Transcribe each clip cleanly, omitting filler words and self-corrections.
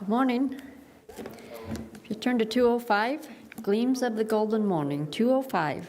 Good morning. If you turn to 205, Gleams of the Golden Morning, 205.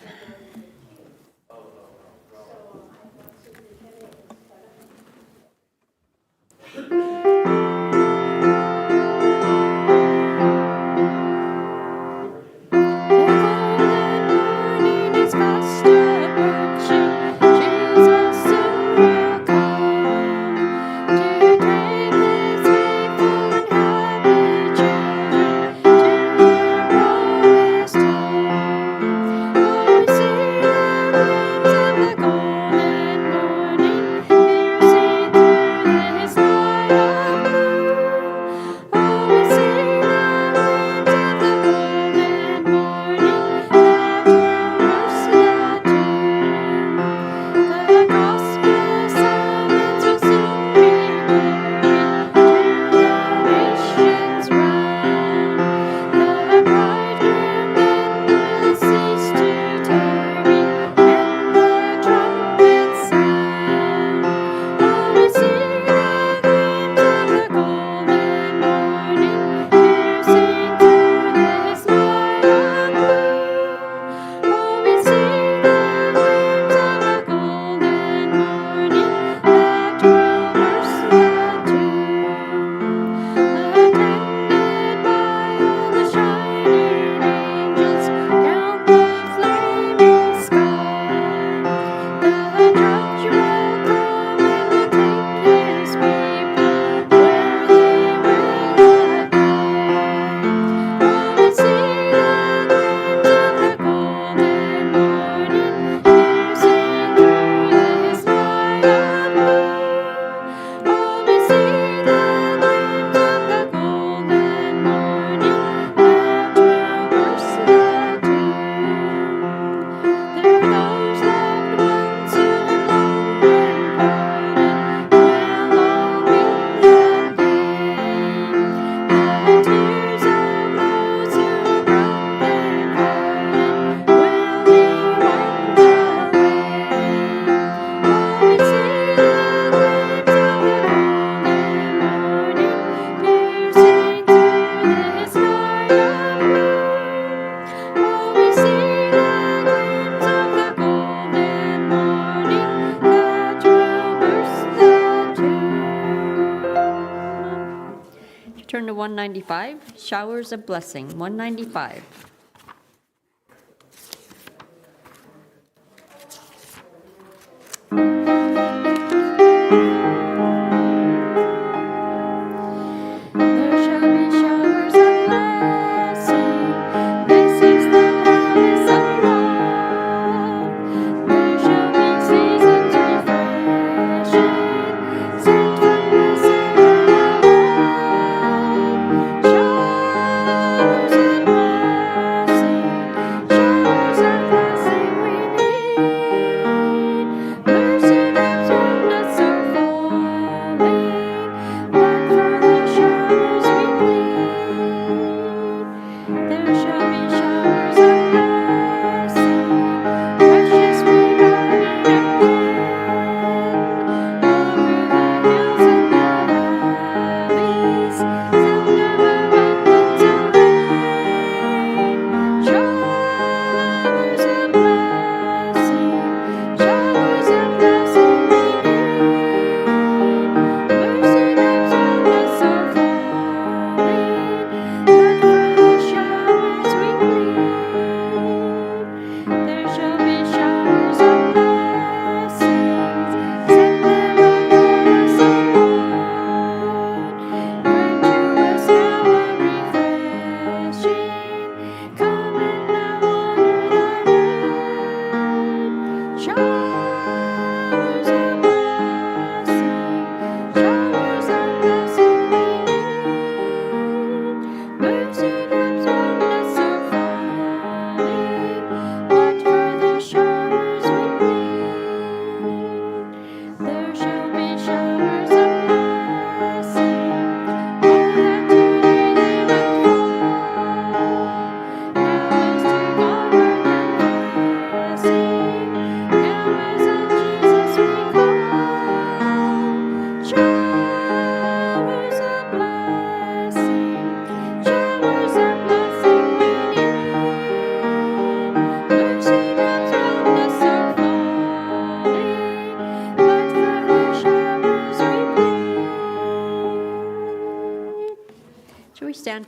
Turn to 195, Showers of Blessing, 195.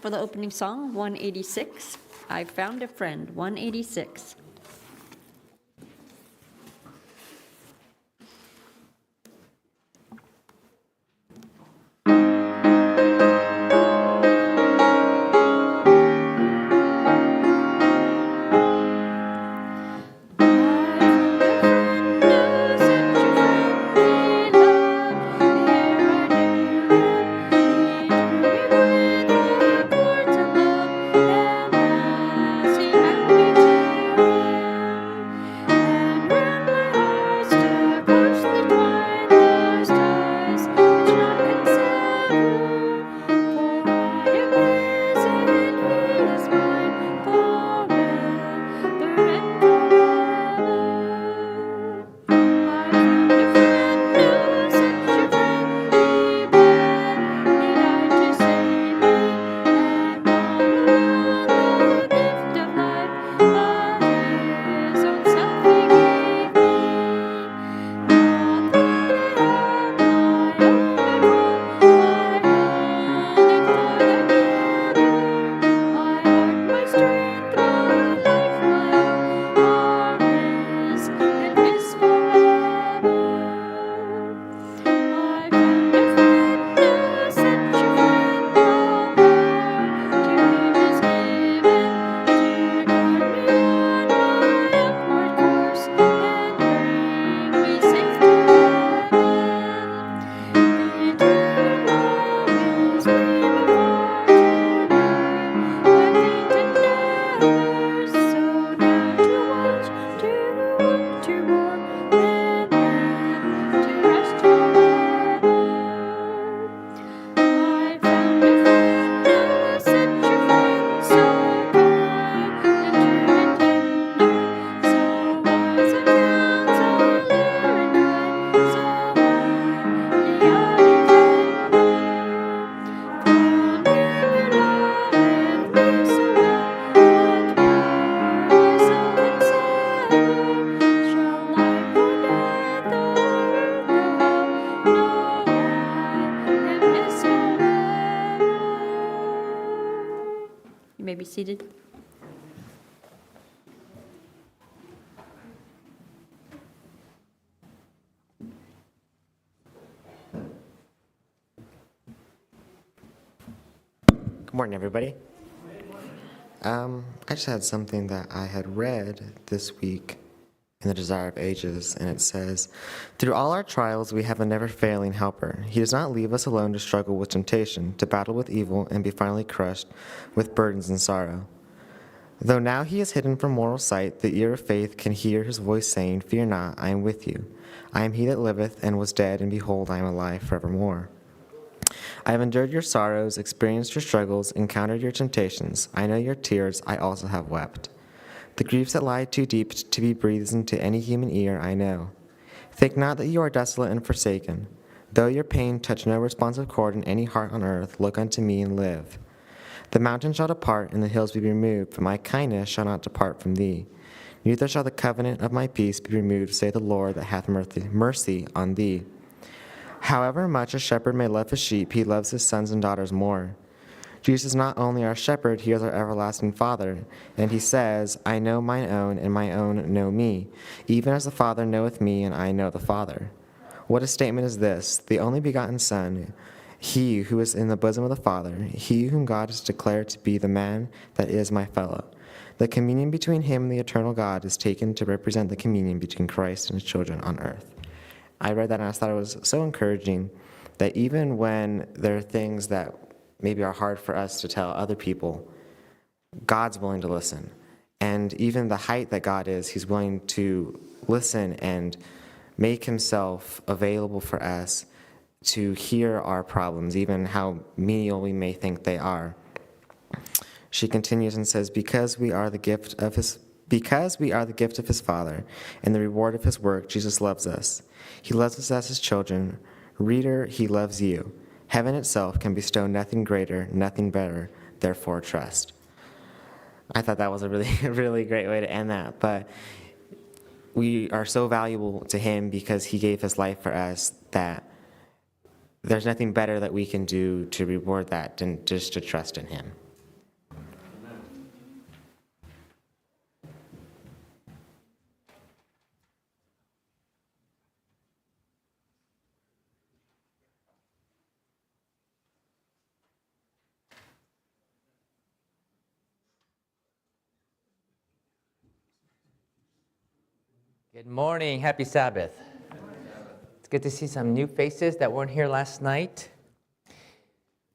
stand for the opening song, 186. I Found a Friend, 186. Be seated. Good morning, everybody. I just had something that I had read this week in the Desire of Ages, and it says, "Through all our trials, we have a never-failing helper. He does not leave us alone to struggle with temptation, to battle with evil, and be finally crushed with burdens and sorrow. Though now he is hidden from mortal sight, the ear of faith can hear his voice saying, 'Fear not, I am with you. I am he that liveth and was dead, and behold, I am alive forevermore. I have endured your sorrows, experienced your struggles, encountered your temptations. I know your tears, I also have wept. The griefs that lie too deep to be breathed into any human ear, I know. Think not that you are desolate and forsaken. Though your pain touch no responsive chord in any heart on earth, look unto me and live. The mountains shall depart and the hills be removed, but my kindness shall not depart from thee. Neither shall the covenant of my peace be removed, saith the Lord that hath mercy on thee. However much a shepherd may love his sheep, he loves his sons and daughters more. Jesus is not only our shepherd, he is our everlasting Father. And he says, I know mine own, and my own know me, even as the Father knoweth me, and I know the Father. What a statement is this! The only begotten Son, he who is in the bosom of the Father, he whom God has declared to be the man that is my fellow. The communion between him and the eternal God is taken to represent the communion between Christ and his children on earth. I read that and I thought it was so encouraging that even when there are things that maybe are hard for us to tell other people, God's willing to listen. And even the height that God is, he's willing to listen and make himself available for us to hear our problems, even how menial we may think they are. She continues and says, because we are the gift of his Father and the reward of his work, Jesus loves us. He loves us as his children. Reader, he loves you. Heaven itself can bestow nothing greater, nothing better, therefore trust. I thought that was a really great way to end that. But we are so valuable to him because he gave his life for us that there's nothing better that we can do to reward that than just to trust in him. Good morning. Happy Sabbath. It's good to see some new faces that weren't here last night.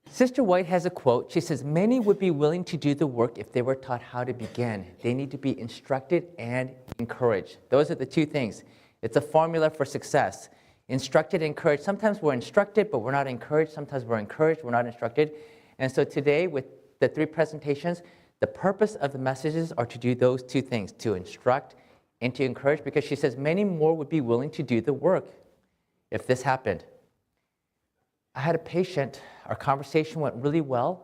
Sister White has a quote. She says, "Many would be willing to do the work if they were taught how to begin. They need to be instructed and encouraged." Those are the two things. It's a formula for success. Instructed, encouraged. Sometimes we're instructed, but we're not encouraged. Sometimes we're encouraged, we're not instructed. And so today, with the three presentations, the purpose of the messages are to do those two things, to instruct and to encourage, because she says many more would be willing to do the work if this happened. I had a patient, our conversation went really well.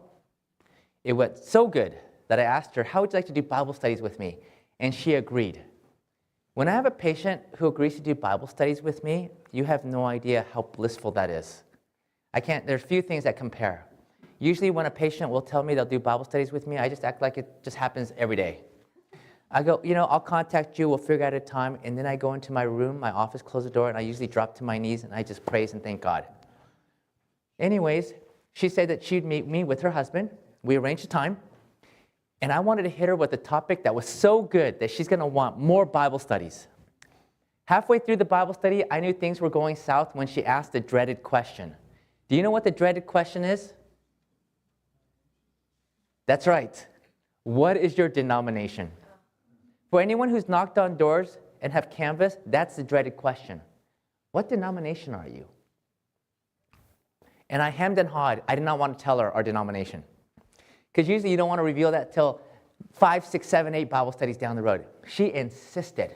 It went so good that I asked her, "How would you like to do Bible studies with me?" And she agreed. When I have a patient who agrees to do Bible studies with me, you have no idea how blissful that is. There's few things that compare. Usually when a patient will tell me they'll do Bible studies with me, I just act like it just happens every day. I go, I'll contact you, we'll figure out a time, and then I go into my room, my office, close the door, and I usually drop to my knees and I just praise and thank God. Anyways, she said that she'd meet me with her husband. We arranged a time, and I wanted to hit her with a topic that was so good that she's going to want more Bible studies. Halfway through the Bible study, I knew things were going south when she asked the dreaded question. Do you know what the dreaded question is? That's right. What is your denomination? For anyone who's knocked on doors and have canvassed, that's the dreaded question. What denomination are you? And I hemmed and hawed. I did not want to tell her our denomination. Because usually you don't want to reveal that till 5, 6, 7, 8 Bible studies down the road. She insisted.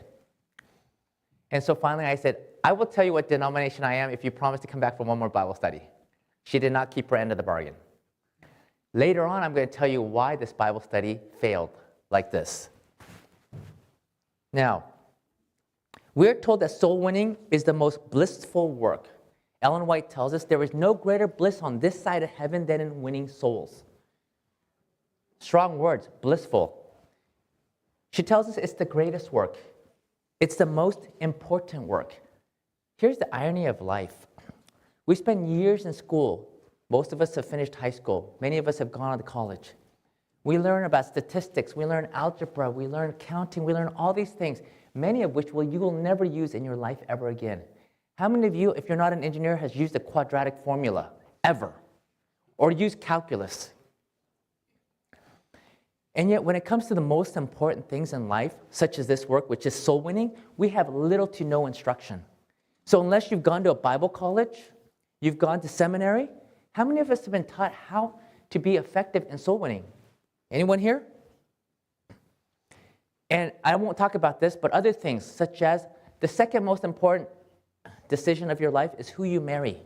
And so finally I said, "I will tell you what denomination I am if you promise to come back for one more Bible study." She did not keep her end of the bargain. Later on, I'm going to tell you why this Bible study failed like this. Now, we're told that soul winning is the most blissful work. Ellen White tells us there is no greater bliss on this side of heaven than in winning souls. Strong words, blissful. She tells us it's the greatest work. It's the most important work. Here's the irony of life. We spend years in school. Most of us have finished high school. Many of us have gone on to college. We learn about statistics. We learn algebra. We learn counting. We learn all these things, many of which you will never use in your life ever again. How many of you, if you're not an engineer, has used a quadratic formula ever? Or used calculus? And yet, when it comes to the most important things in life, such as this work, which is soul winning, we have little to no instruction. So unless you've gone to a Bible college, you've gone to seminary, how many of us have been taught how to be effective in soul winning? Anyone here? And I won't talk about this, but other things, such as the second most important decision of your life is who you marry.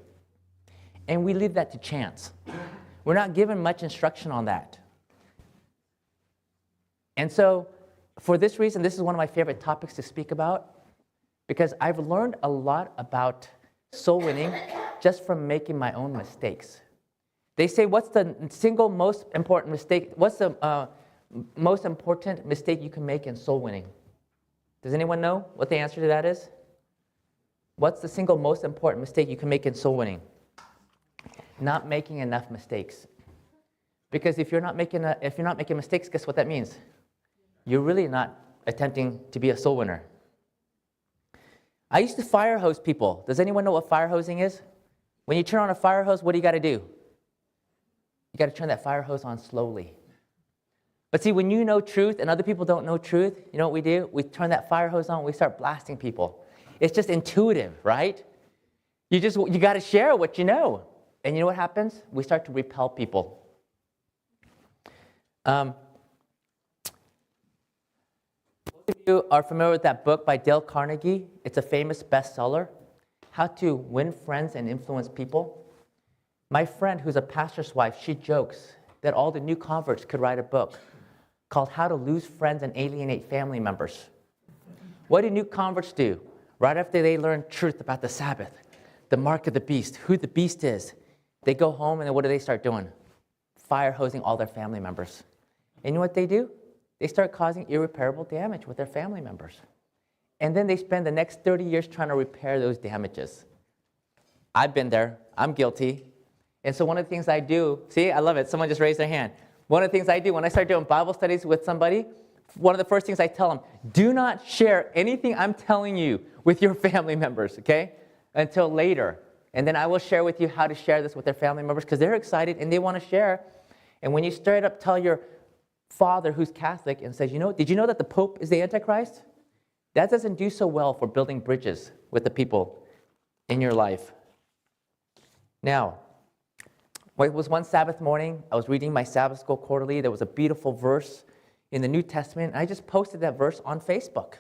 And we leave that to chance. We're not given much instruction on that. And so, for this reason, this is one of my favorite topics to speak about, because I've learned a lot about soul winning just from making my own mistakes. They say, what's the single most important mistake? What's the most important mistake you can make in soul winning? Does anyone know what the answer to that is? What's the single most important mistake you can make in soul winning? Not making enough mistakes. Because if you're not making mistakes, guess what that means? You're really not attempting to be a soul winner. I used to fire hose people. Does anyone know what fire hosing is? When you turn on a fire hose, what do you got to do? You got to turn that fire hose on slowly. But see, when you know truth and other people don't know truth, you know what we do? We turn that fire hose on, we start blasting people. It's just intuitive, right? You got to share what you know. And you know what happens? We start to repel people. Most of you are familiar with that book by Dale Carnegie. It's a famous bestseller, How to Win Friends and Influence People. My friend, who's a pastor's wife, she jokes that all the new converts could write a book called How to Lose Friends and Alienate Family Members. What do new converts do? Right after they learn truth about the Sabbath, the mark of the beast, who the beast is, they go home and then what do they start doing? Fire hosing all their family members. And you know what they do? They start causing irreparable damage with their family members. And then they spend the next 30 years trying to repair those damages. I've been there. I'm guilty. And so one of the things I do, see, I love it. Someone just raised their hand. One of the things I do when I start doing Bible studies with somebody, one of the first things I tell them, do not share anything I'm telling you with your family members, okay? Until later. And then I will share with you how to share this with their family members because they're excited and they want to share. And when you straight up tell your father who's Catholic and says, did you know that the Pope is the Antichrist? That doesn't do so well for building bridges with the people in your life. Now, it was one Sabbath morning. I was reading my Sabbath School quarterly. There was a beautiful verse in the New Testament. And I just posted that verse on Facebook.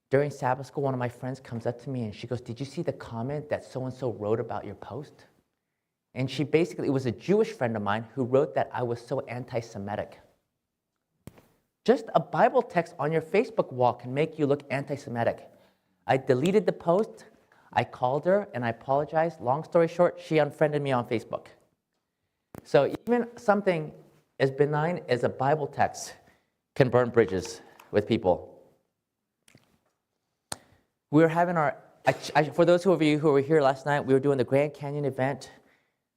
During Sabbath School, one of my friends comes up to me and she goes, did you see the comment that so-and-so wrote about your post? And she basically, it was a Jewish friend of mine who wrote that I was so anti-Semitic. Just a Bible text on your Facebook wall can make you look anti-Semitic. I deleted the post, I called her, and I apologized. Long story short, she unfriended me on Facebook. So even something as benign as a Bible text can burn bridges with people. We were having for those of you who were here last night, we were doing the Grand Canyon event,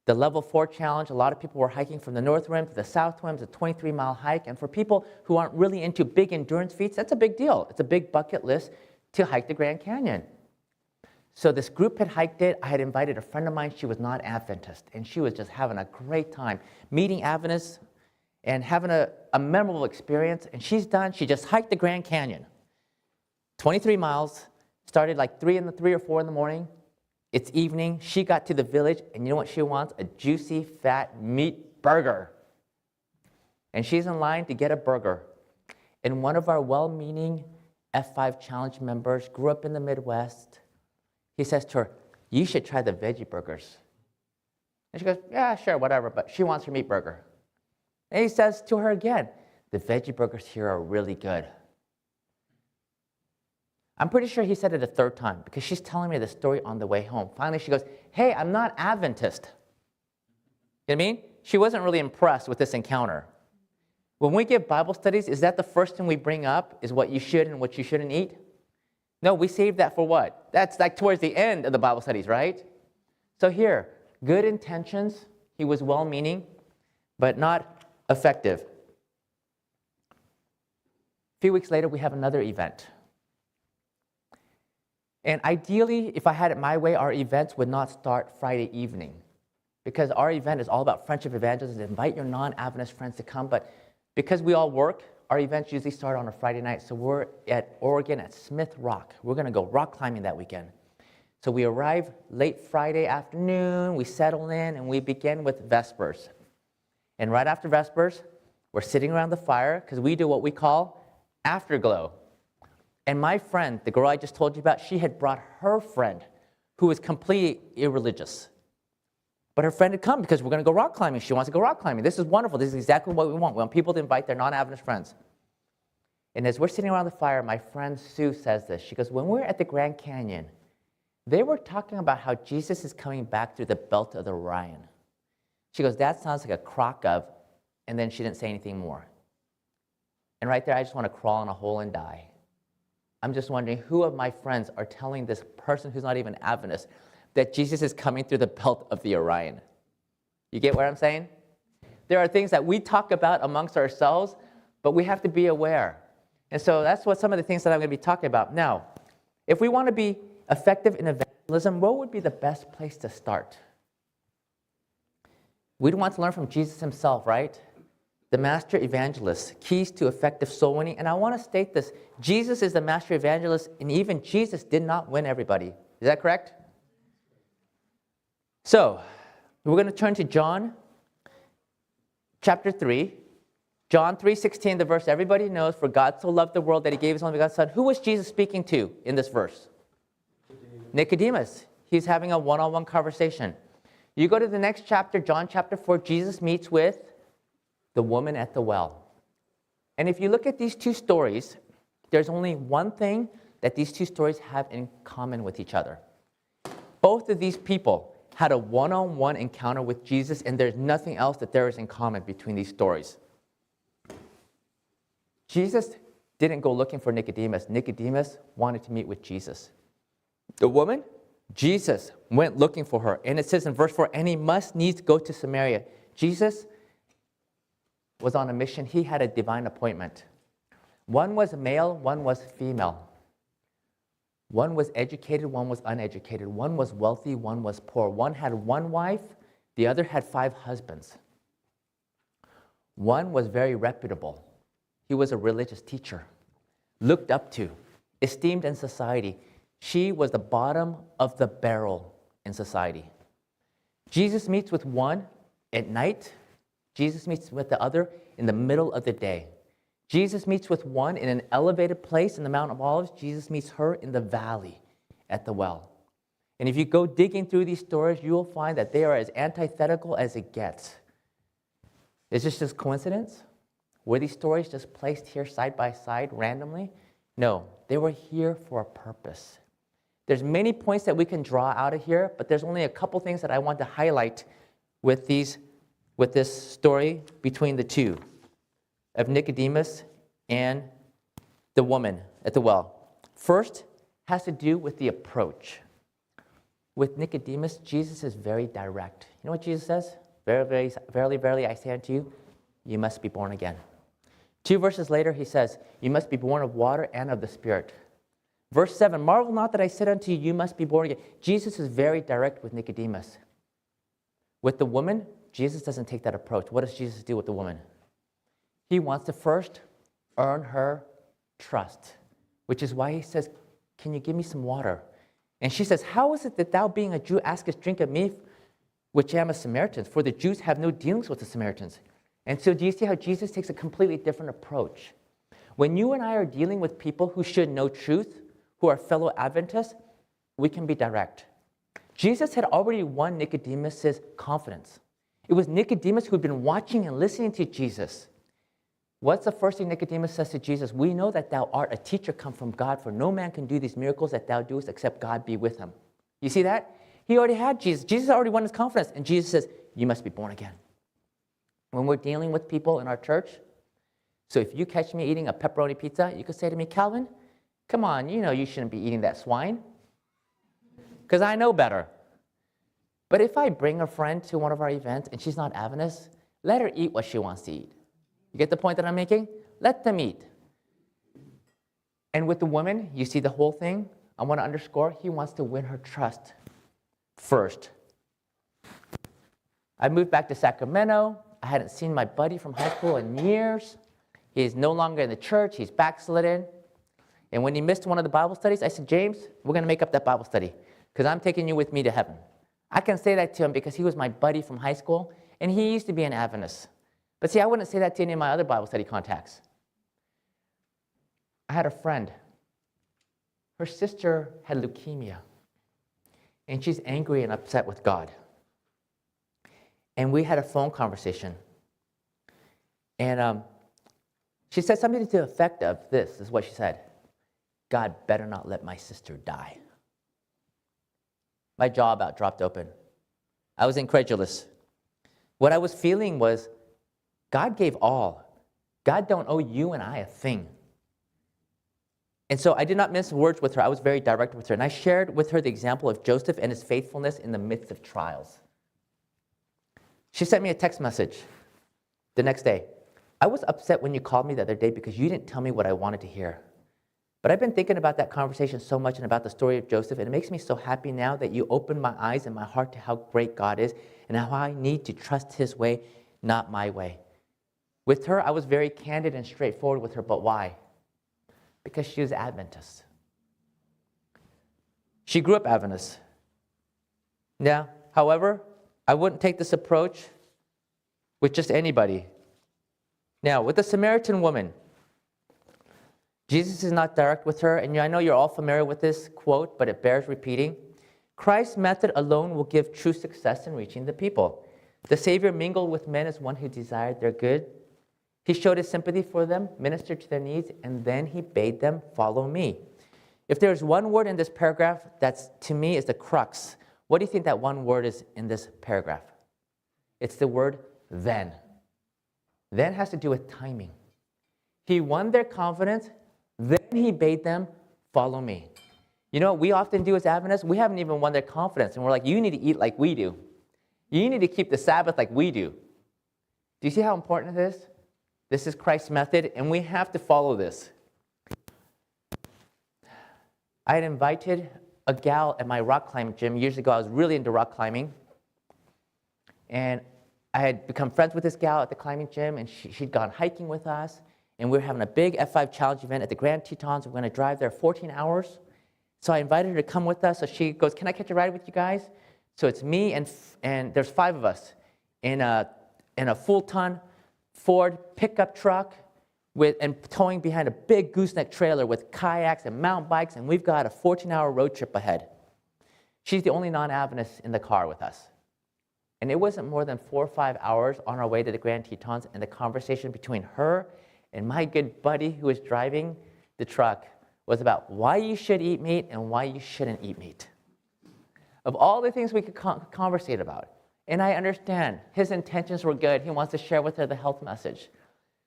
the Level 4 Challenge. A lot of people were hiking from the North Rim to the South Rim. It's a 23-mile hike. And for people who aren't really into big endurance feats, that's a big deal. It's a big bucket list to hike the Grand Canyon. So this group had hiked it. I had invited a friend of mine. She was not Adventist. And she was just having a great time meeting Adventists and having a memorable experience. And she's done. She just hiked the Grand Canyon. 23 miles. Started like 3 or 4 in the morning. It's evening. She got to the village, and you know what she wants? A juicy, fat meat burger. And she's in line to get a burger. And one of our well-meaning F5 Challenge members grew up in the Midwest. He says to her, you should try the veggie burgers. And she goes, yeah, sure, whatever, but she wants her meat burger. And he says to her again, the veggie burgers here are really good. I'm pretty sure he said it a third time because she's telling me the story on the way home. Finally, she goes, hey, I'm not Adventist. You know what I mean? She wasn't really impressed with this encounter. When we give Bible studies, is that the first thing we bring up is what you should and what you shouldn't eat? No, we save that for what? That's like towards the end of the Bible studies, right? So here, good intentions. He was well-meaning, but not effective. A few weeks later, we have another event. And ideally, if I had it my way, our events would not start Friday evening because our event is all about friendship evangelism. Invite your non-Adventist friends to come, but because we all work, our events usually start on a Friday night. So we're at Oregon at Smith Rock. We're going to go rock climbing that weekend. So we arrive late Friday afternoon, we settle in, and we begin with Vespers. And right after Vespers, we're sitting around the fire because we do what we call afterglow. And my friend, the girl I just told you about, she had brought her friend who was completely irreligious. But her friend had come because we're going to go rock climbing. She wants to go rock climbing. This is wonderful. This is exactly what we want. We want people to invite their non-Adventist friends. And as we're sitting around the fire, my friend Sue says this. She goes, when we were at the Grand Canyon, they were talking about how Jesus is coming back through the belt of the Orion. She goes, that sounds like a crock of, and then she didn't say anything more. And right there, I just want to crawl in a hole and die. I'm just wondering who of my friends are telling this person who's not even Adventist that Jesus is coming through the belt of the Orion. You get what I'm saying? There are things that we talk about amongst ourselves, but we have to be aware. And so that's what some of the things that I'm going to be talking about. Now, if we want to be effective in evangelism, what would be the best place to start? We'd want to learn from Jesus himself, right? The master evangelist, keys to effective soul winning. And I want to state this. Jesus is the master evangelist, and even Jesus did not win everybody. Is that correct? So, we're going to turn to John chapter 3. John 3:16, the verse everybody knows, for God so loved the world that he gave his only begotten son. Who was Jesus speaking to in this verse? Nicodemus. He's having a one-on-one conversation. You go to the next chapter, John chapter 4, Jesus meets with the woman at the well. And if you look at these two stories, there's only one thing that these two stories have in common with each other. Both of these people had a one-on-one encounter with Jesus, and there's nothing else that there is in common between these stories. Jesus didn't go looking for Nicodemus. Nicodemus wanted to meet with Jesus. The woman, Jesus went looking for her. And it says in verse 4, and he must needs go to Samaria. Jesus was on a mission. He had a divine appointment. One was male, one was female. One was educated, one was uneducated. One was wealthy, one was poor. One had one wife, the other had 5 husbands. One was very reputable. He was a religious teacher, looked up to, esteemed in society. She was the bottom of the barrel in society. Jesus meets with one at night. Jesus meets with the other in the middle of the day. Jesus meets with one in an elevated place in the Mount of Olives. Jesus meets her in the valley at the well. And if you go digging through these stories, you will find that they are as antithetical as it gets. Is this just coincidence? Were these stories just placed here side by side randomly? No, they were here for a purpose. There's many points that we can draw out of here, but there's only a couple things that I want to highlight with this story between the two, of Nicodemus and the woman at the well. First has to do with the approach. With Nicodemus, Jesus is very direct. You know what Jesus says? Verily, verily, I say unto you, you must be born again. 2 verses later, he says, you must be born of water and of the Spirit. Verse 7, marvel not that I said unto you, you must be born again. Jesus is very direct with Nicodemus. With the woman, Jesus doesn't take that approach. What does Jesus do with the woman? He wants to first earn her trust, which is why he says, can you give me some water? And she says, how is it that thou being a Jew askest drink of me, which am a Samaritan? For the Jews have no dealings with the Samaritans. And so do you see how Jesus takes a completely different approach? When you and I are dealing with people who should know truth, who are fellow Adventists, we can be direct. Jesus had already won Nicodemus' confidence. It was Nicodemus who had been watching and listening to Jesus. What's the first thing Nicodemus says to Jesus? We know that thou art a teacher come from God, for no man can do these miracles that thou doest except God be with him. You see that? He already had Jesus. Jesus already won his confidence. And Jesus says, you must be born again. When we're dealing with people in our church, so if you catch me eating a pepperoni pizza, you could say to me, Calvin, come on, you know you shouldn't be eating that swine, because I know better. But if I bring a friend to one of our events and she's not Adventist, let her eat what she wants to eat. You get the point that I'm making? Let them eat. And with the woman, you see the whole thing. I want to underscore, he wants to win her trust first. I moved back to Sacramento. I hadn't seen my buddy from high school in years. He's no longer in the church. He's backslidden. And when he missed one of the Bible studies, I said, James, we're going to make up that Bible study because I'm taking you with me to heaven. I can say that to him because he was my buddy from high school, and he used to be an Adventist. But see, I wouldn't say that to any of my other Bible study contacts. I had a friend. Her sister had leukemia, and she's angry and upset with God. And we had a phone conversation. And she said something to the effect of this, is what she said. God better not let my sister die. My jaw about dropped open. I was incredulous. What I was feeling was, God gave all. God don't owe you and I a thing. And so I did not mince words with her. I was very direct with her. And I shared with her the example of Joseph and his faithfulness in the midst of trials. She sent me a text message the next day. I was upset when you called me the other day because you didn't tell me what I wanted to hear. But I've been thinking about that conversation so much and about the story of Joseph, and it makes me so happy now that you opened my eyes and my heart to how great God is and how I need to trust his way, not my way. With her, I was very candid and straightforward with her, but why? Because she was Adventist. She grew up Adventist. Now, however, I wouldn't take this approach with just anybody. Now, with the Samaritan woman, Jesus is not direct with her, and I know you're all familiar with this quote, but it bears repeating. Christ's method alone will give true success in reaching the people. The Savior mingled with men as one who desired their good. He showed his sympathy for them, ministered to their needs, and then he bade them follow me. If there's one word in this paragraph that's, to me, is the crux, what do you think that one word is in this paragraph? It's the word then. Then has to do with timing. He won their confidence, then he bade them follow me. You know what we often do as Adventists? We haven't even won their confidence, and we're like, you need to eat like we do. You need to keep the Sabbath like we do. Do you see how important it is? This is Christ's method, and we have to follow this. I had invited a gal at my rock climbing gym years ago. I was really into rock climbing. And I had become friends with this gal at the climbing gym, and she'd gone hiking with us. And we were having a big F5 challenge event at the Grand Tetons. We're going to drive there 14 hours. So I invited her to come with us. So she goes, can I catch a ride with you guys? So it's me and there's 5 of us in a full-ton Ford pickup truck and towing behind a big gooseneck trailer with kayaks and mountain bikes, and we've got a 14-hour road trip ahead. She's the only non-Adventist in the car with us. And it wasn't more than 4 or 5 hours on our way to the Grand Tetons, and the conversation between her and my good buddy who was driving the truck was about why you should eat meat and why you shouldn't eat meat. Of all the things we could conversate about. And I understand his intentions were good. He wants to share with her the health message.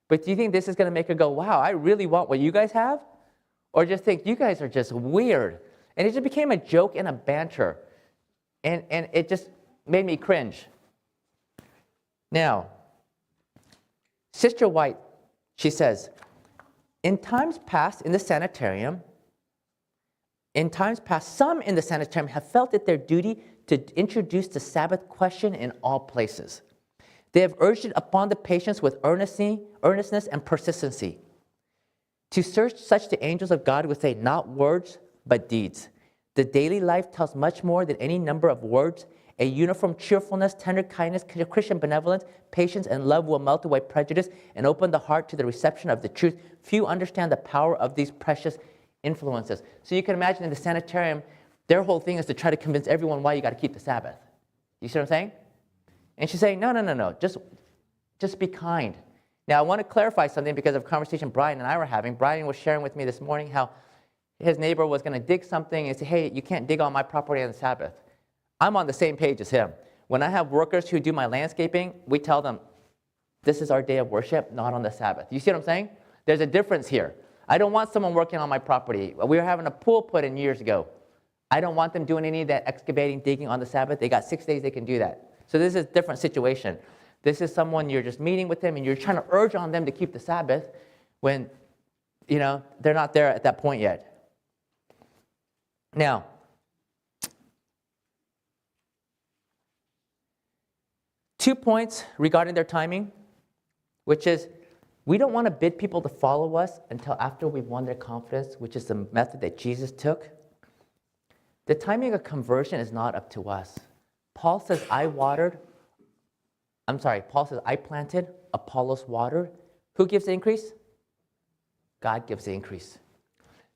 But do you think this is going to make her go, wow, I really want what you guys have? Or just think, you guys are just weird. And it just became a joke and a banter. And it just made me cringe. Now, Sister White, she says, in times past in the sanitarium, some in the sanitarium have felt it their duty to introduce the Sabbath question in all places. They have urged it upon the patients with earnestness and persistency. To search such the angels of God would say, not words, but deeds. The daily life tells much more than any number of words. A uniform cheerfulness, tender kindness, Christian benevolence, patience, and love will melt away prejudice and open the heart to the reception of the truth. Few understand the power of these precious influences. So you can imagine in the sanitarium, their whole thing is to try to convince everyone why you got to keep the Sabbath. You see what I'm saying? And she's saying, no, just be kind. Now, I want to clarify something because of a conversation Brian and I were having. Brian was sharing with me this morning how his neighbor was going to dig something and say, hey, you can't dig on my property on the Sabbath. I'm on the same page as him. When I have workers who do my landscaping, we tell them, this is our day of worship, not on the Sabbath. You see what I'm saying? There's a difference here. I don't want someone working on my property. We were having a pool put in years ago. I don't want them doing any of that excavating, digging on the Sabbath. They got 6 days they can do that. So this is a different situation. This is someone you're just meeting with them and you're trying to urge on them to keep the Sabbath when, they're not there at that point yet. Now, Two points regarding their timing, which is we don't want to bid people to follow us until after we've won their confidence, which is the method that Jesus took. The timing of conversion is not up to us. Paul says, I planted, Apollos watered. Who gives the increase? God gives the increase.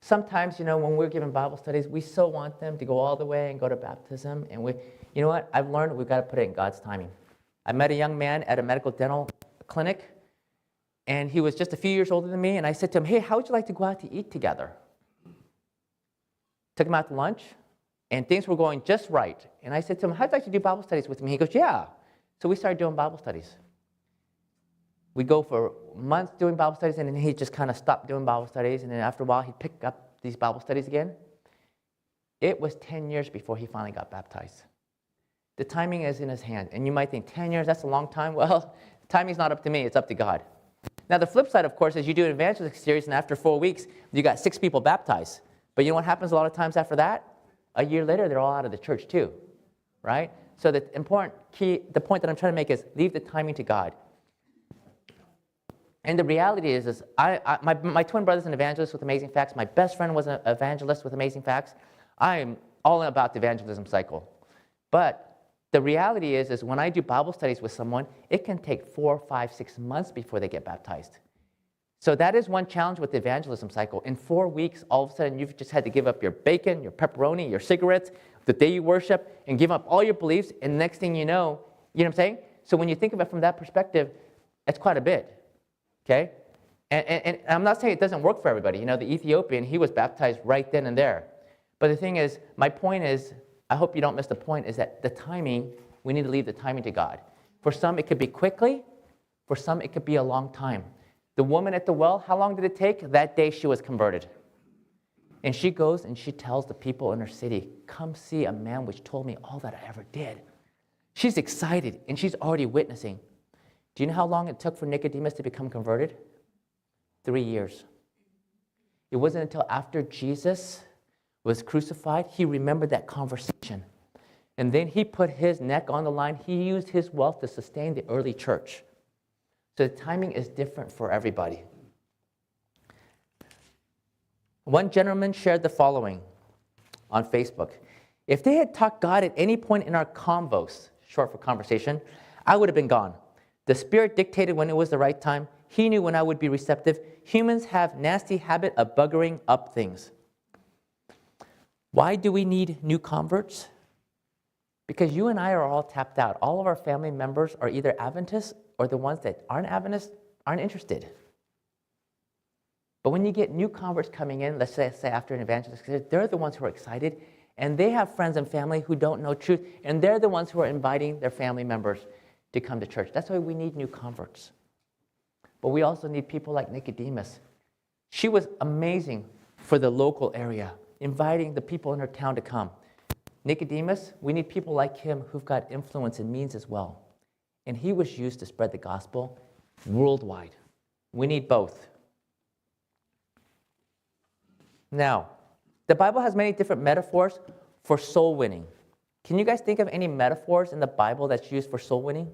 Sometimes, when we're giving Bible studies, we so want them to go all the way and go to baptism. And you know what? I've learned we've got to put it in God's timing. I met a young man at a medical dental clinic, and he was just a few years older than me, and I said to him, hey, how would you like to go out to eat together? Took him out to lunch, and things were going just right. And I said to him, how'd you like to do Bible studies with me? He goes, yeah. So we started doing Bible studies. We'd go for months doing Bible studies, and then he'd just kind of stop doing Bible studies, and then after a while, he'd pick up these Bible studies again. It was 10 years before he finally got baptized. The timing is in his hand. And you might think, 10 years, that's a long time. Well, timing's not up to me, it's up to God. Now, the flip side, of course, is you do an evangelistic series, and after 4 weeks, you got 6 people baptized. But you know what happens a lot of times after that? A year later, they're all out of the church too, right? So the point that I'm trying to make is leave the timing to God. And the reality is my twin brother's an evangelist with Amazing Facts. My best friend was an evangelist with Amazing Facts. I'm all about the evangelism cycle. But the reality is when I do Bible studies with someone, it can take 4, 5, 6 months before they get baptized. So that is one challenge with the evangelism cycle. In 4 weeks, all of a sudden, you've just had to give up your bacon, your pepperoni, your cigarettes, the day you worship, and give up all your beliefs, and the next thing you know what I'm saying? So when you think of it from that perspective, it's quite a bit, okay? And I'm not saying it doesn't work for everybody. The Ethiopian, he was baptized right then and there. But the thing is, my point is, I hope you don't miss the point, is that the timing, we need to leave the timing to God. For some, it could be quickly. For some, it could be a long time. The woman at the well, how long did it take? That day she was converted. And she goes and she tells the people in her city, come see a man which told me all that I ever did. She's excited and she's already witnessing. Do you know how long it took for Nicodemus to become converted? 3 years. It wasn't until after Jesus was crucified, he remembered that conversation. And then he put his neck on the line. He used his wealth to sustain the early church. So the timing is different for everybody. One gentleman shared the following on Facebook. If they had taught God at any point in our convos, short for conversation, I would have been gone. The Spirit dictated when it was the right time. He knew when I would be receptive. Humans have nasty habit of buggering up things. Why do we need new converts? Because you and I are all tapped out. All of our family members are either Adventists or the ones that aren't Adventists aren't interested. But when you get new converts coming in, let's say after an evangelist, they're the ones who are excited, and they have friends and family who don't know truth, and they're the ones who are inviting their family members to come to church. That's why we need new converts. But we also need people like Nicodemus. She was amazing for the local area, inviting the people in her town to come. Nicodemus, we need people like him who've got influence and means as well. And he was used to spread the gospel worldwide. We need both. Now, the Bible has many different metaphors for soul winning. Can you guys think of any metaphors in the Bible that's used for soul winning?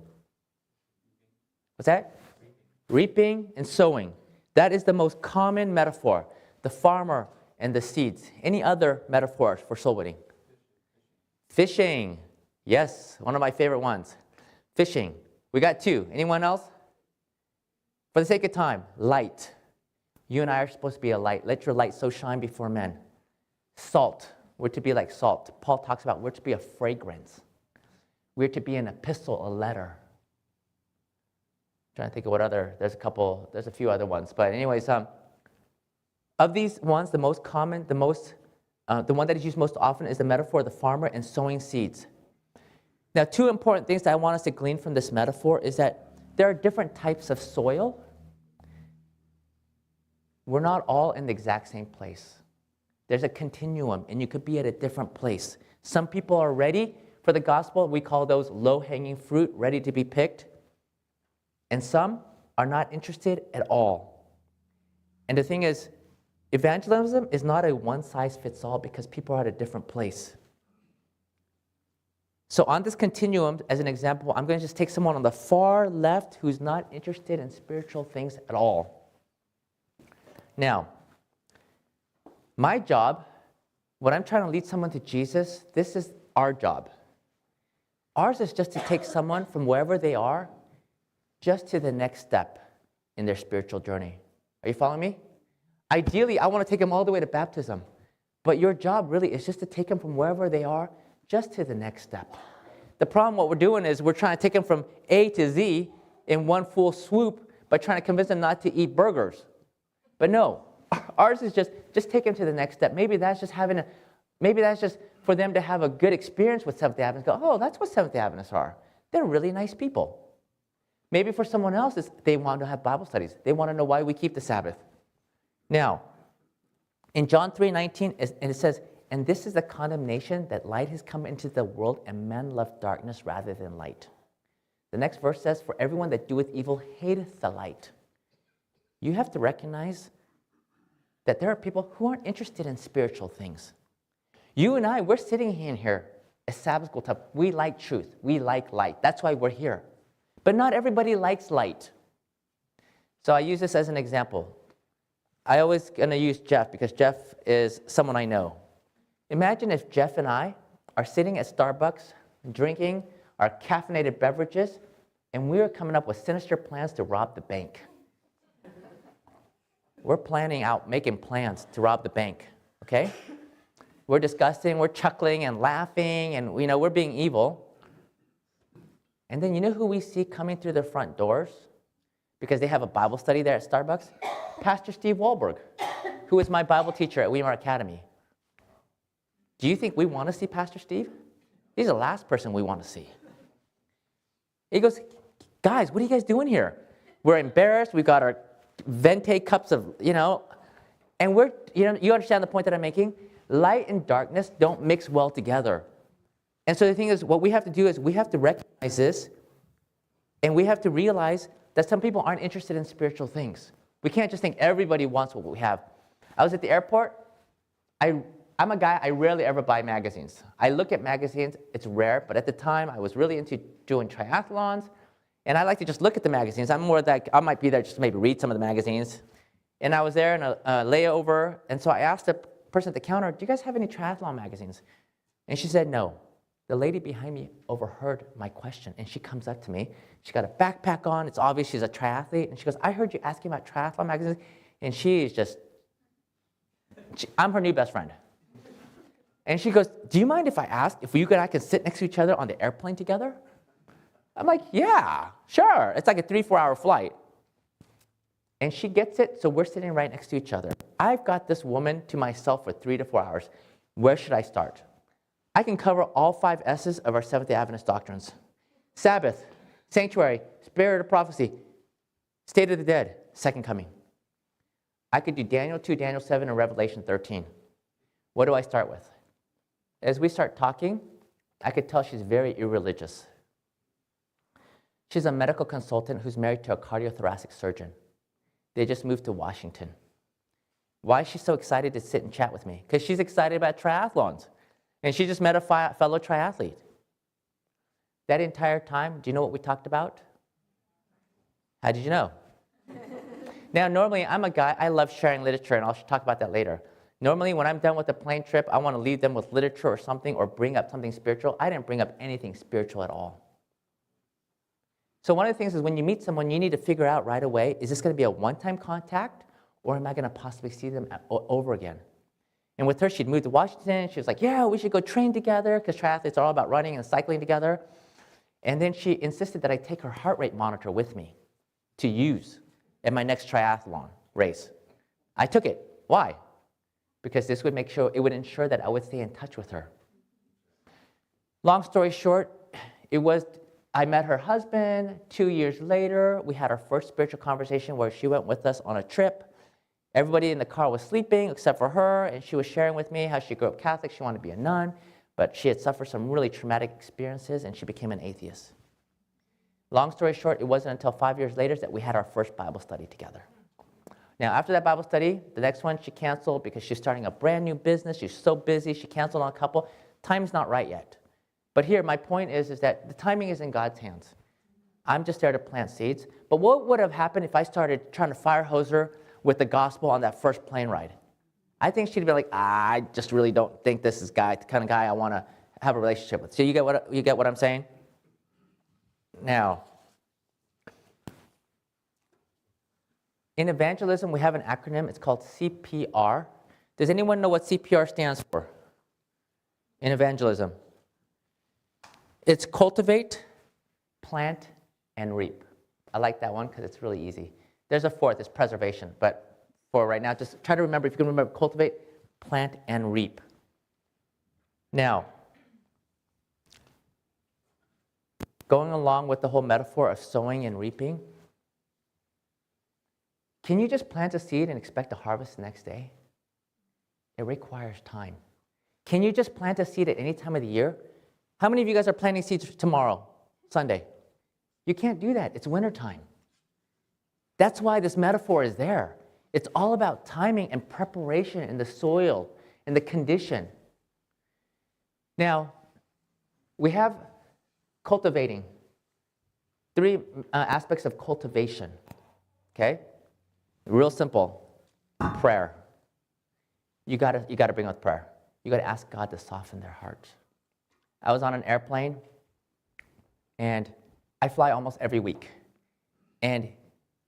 What's that? Reaping and sowing. That is the most common metaphor. The farmer and the seeds. Any other metaphors for soul winning? Fishing. Yes, one of my favorite ones. Fishing. We got two. Anyone else? For the sake of time, light. You and I are supposed to be a light. Let your light so shine before men. Salt. We're to be like salt. Paul talks about we're to be a fragrance. We're to be an epistle, a letter. I'm trying to think of what other, there's a few other ones. But anyways, of these ones, the most common, the one that is used most often is the metaphor of the farmer and sowing seeds. Now, two important things that I want us to glean from this metaphor is that there are different types of soil. We're not all in the exact same place. There's a continuum, and you could be at a different place. Some people are ready for the gospel. We call those low-hanging fruit, ready to be picked. And some are not interested at all. And the thing is, evangelism is not a one-size-fits-all because people are at a different place. So on this continuum, as an example, I'm going to just take someone on the far left who's not interested in spiritual things at all. Now, my job, when I'm trying to lead someone to Jesus, this is our job. Ours is just to take someone from wherever they are just to the next step in their spiritual journey. Are you following me? Ideally, I want to take them all the way to baptism. But your job really is just to take them from wherever they are just to the next step. The problem, what we're doing is we're trying to take them from A to Z in one full swoop by trying to convince them not to eat burgers. But no, ours is just take them to the next step. Maybe that's just for them to have a good experience with Seventh-day Adventists. Go, oh, that's what Seventh-day Adventists are. They're really nice people. Maybe for someone else, they want to have Bible studies. They want to know why we keep the Sabbath. Now, in John 3:19, and it says, "And this is the condemnation that light has come into the world, and men love darkness rather than light." The next verse says, "For everyone that doeth evil hateth the light." You have to recognize that there are people who aren't interested in spiritual things. You and I, we're sitting in here at Sabbath School. We like truth. We like light. That's why we're here. But not everybody likes light. So I use this as an example. I always going to use Jeff because Jeff is someone I know. Imagine if Jeff and I are sitting at Starbucks drinking our caffeinated beverages and we are coming up with sinister plans to rob the bank. We're making plans to rob the bank, okay? We're discussing, we're chuckling and laughing, and we're being evil. And then you know who we see coming through the front doors? Because they have a Bible study there at Starbucks? Pastor Steve Wahlberg, who is my Bible teacher at Weimar Academy. Do you think we want to see Pastor Steve? He's the last person we want to see. He goes, "Guys, what are you guys doing here? We're embarrassed. We've got our venti cups of, and we're, you understand the point that I'm making? Light and darkness don't mix well together. And so the thing is, what we have to do is we have to recognize this, and we have to realize that some people aren't interested in spiritual things. We can't just think everybody wants what we have. I was at the airport. I'm a guy, I rarely ever buy magazines. I look at magazines, it's rare, but at the time I was really into doing triathlons, and I like to just look at the magazines. I'm more like, I might be there just to maybe read some of the magazines. And I was there in a layover, and so I asked the person at the counter, do you guys have any triathlon magazines? And she said no. The lady behind me overheard my question, and she comes up to me. She got a backpack on. It's obvious she's a triathlete. And she goes, I heard you asking about triathlon magazines. And I'm her new best friend. And she goes, do you mind if I ask if you and I can sit next to each other on the airplane together? I'm like, yeah, sure. It's like a 3-4 hour flight. And she gets it, so we're sitting right next to each other. I've got this woman to myself for 3 to 4 hours. Where should I start? I can cover all 5 S's of our Seventh-day Adventist doctrines. Sabbath, sanctuary, spirit of prophecy, state of the dead, second coming. I could do Daniel 2, Daniel 7, and Revelation 13. What do I start with? As we start talking, I could tell she's very irreligious. She's a medical consultant who's married to a cardiothoracic surgeon. They just moved to Washington. Why is she so excited to sit and chat with me? Because she's excited about triathlons. And she just met a fellow triathlete. That entire time, do you know what we talked about? How did you know? Now, normally, I'm a guy, I love sharing literature, and I'll talk about that later. Normally, when I'm done with a plane trip, I want to leave them with literature or something, or bring up something spiritual. I didn't bring up anything spiritual at all. So one of the things is when you meet someone, you need to figure out right away, is this going to be a one-time contact, or am I going to possibly see them over again? And with her, she'd moved to Washington. She was like, yeah, we should go train together, because triathletes are all about running and cycling together. And then she insisted that I take her heart rate monitor with me to use at my next triathlon race. I took it. Why? Because this would make sure, it would ensure that I would stay in touch with her. Long story short, I met her husband 2 years later. We had our first spiritual conversation where she went with us on a trip. Everybody in the car was sleeping except for her, and she was sharing with me how she grew up Catholic. She wanted to be a nun, but she had suffered some really traumatic experiences, and she became an atheist. Long story short, it wasn't until 5 years later that we had our first Bible study together. Now, after that Bible study, the next one she canceled because she's starting a brand new business. She's so busy, she canceled on a couple. Time's not right yet. But here, my point is that the timing is in God's hands. I'm just there to plant seeds. But what would have happened if I started trying to fire hose her with the gospel on that first plane ride? I think she'd be like, I just really don't think this is the kind of guy I want to have a relationship with. So you get what I'm saying? Now, in evangelism, we have an acronym. It's called CPR. Does anyone know what CPR stands for in evangelism? It's cultivate, plant, and reap. I like that one because it's really easy. There's a fourth, it's preservation. But for right now, just try to remember, if you can remember, cultivate, plant, and reap. Now, going along with the whole metaphor of sowing and reaping, can you just plant a seed and expect a harvest the next day? It requires time. Can you just plant a seed at any time of the year? How many of you guys are planting seeds tomorrow, Sunday? You can't do that. It's wintertime. That's why this metaphor is there. It's all about timing and preparation in the soil and the condition. Now, we have cultivating. 3 aspects of cultivation, okay? Real simple. Prayer. You gotta bring out prayer. You gotta ask God to soften their hearts. I was on an airplane, and I fly almost every week. And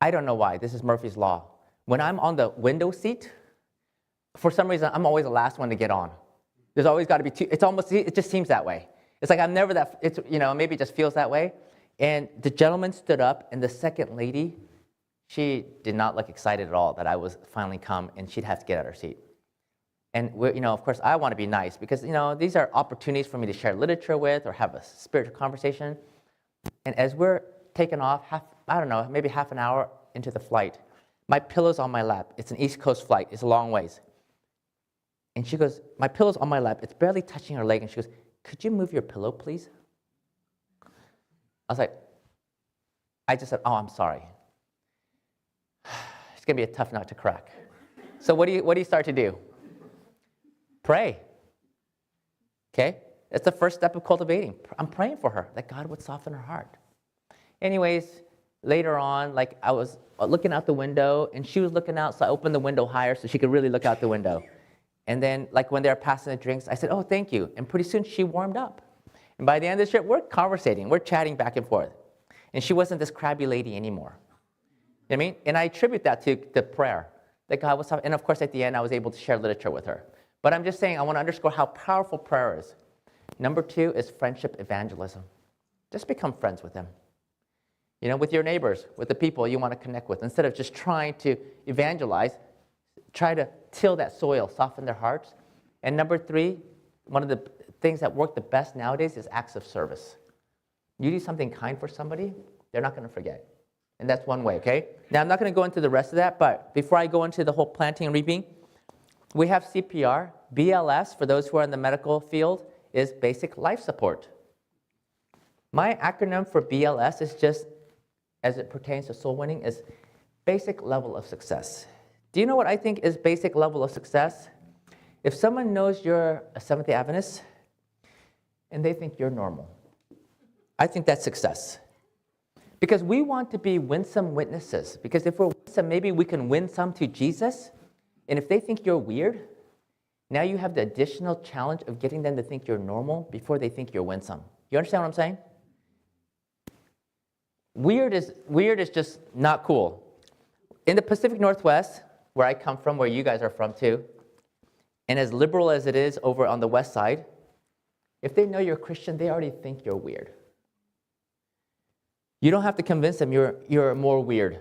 I don't know why. This is Murphy's Law. When I'm on the window seat, for some reason, I'm always the last one to get on. There's always got to be 2. It just seems that way. It's like I'm never that, maybe it just feels that way. And the gentleman stood up, and the second lady, she did not look excited at all that I was finally come, and she'd have to get out of her seat. And, of course, I want to be nice because, these are opportunities for me to share literature with or have a spiritual conversation. And as we're taking off, maybe half an hour into the flight, my pillow's on my lap. It's an East Coast flight. It's a long ways. And she goes, my pillow's on my lap. It's barely touching her leg. And she goes, could you move your pillow, please? I was like, I just said, oh, I'm sorry. going to be a tough nut to crack. So what do you start to do? Pray. Okay? That's the first step of cultivating. I'm praying for her, that God would soften her heart. Anyways, later on, like I was looking out the window, and she was looking out, so I opened the window higher so she could really look out the window. And then, like when they were passing the drinks, I said, oh, thank you. And pretty soon she warmed up. And by the end of the trip, we're conversating, we're chatting back and forth. And she wasn't this crabby lady anymore. You know what I mean? And I attribute that to the prayer that God was, and of course at the end I was able to share literature with her. But I'm just saying, I want to underscore how powerful prayer is. Number 2 is friendship evangelism. Just become friends with them. You know, with your neighbors, with the people you want to connect with. Instead of just trying to evangelize, try to till that soil, soften their hearts. And number 3, one of the things that work the best nowadays is acts of service. You do something kind for somebody, they're not going to forget. And that's one way, okay? Now, I'm not going to go into the rest of that, but before I go into the whole planting and reaping, we have CPR. BLS, for those who are in the medical field, is basic life support. My acronym for BLS is just, as it pertains to soul winning, is basic level of success. Do you know what I think is basic level of success? If someone knows you're a Seventh-day Adventist and they think you're normal, I think that's success. Because we want to be winsome witnesses. Because if we're winsome, maybe we can win some to Jesus. And if they think you're weird, now you have the additional challenge of getting them to think you're normal before they think you're winsome. You understand what I'm saying? Weird is just not cool. In the Pacific Northwest, where I come from, where you guys are from too, and as liberal as it is over on the west side, if they know you're a Christian, they already think you're weird. You don't have to convince them you're more weird.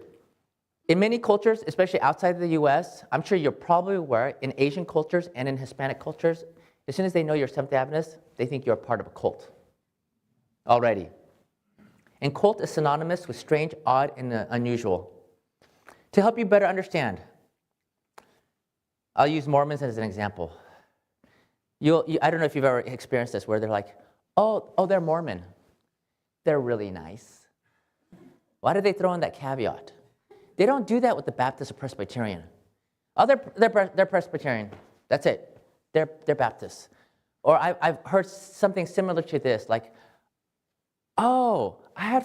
In many cultures, especially outside of the U.S., I'm sure you're probably aware, in Asian cultures and in Hispanic cultures, as soon as they know you're Seventh-day Adventist, they think you're a part of a cult already. And cult is synonymous with strange, odd, and unusual. To help you better understand, I'll use Mormons as an example. I don't know if you've ever experienced this, where they're like, oh, they're Mormon. They're really nice. Why do they throw in that caveat? They don't do that with the Baptist or Presbyterian. Oh, they're Presbyterian. That's it. They're Baptists. Or I've heard something similar to this, like, oh, I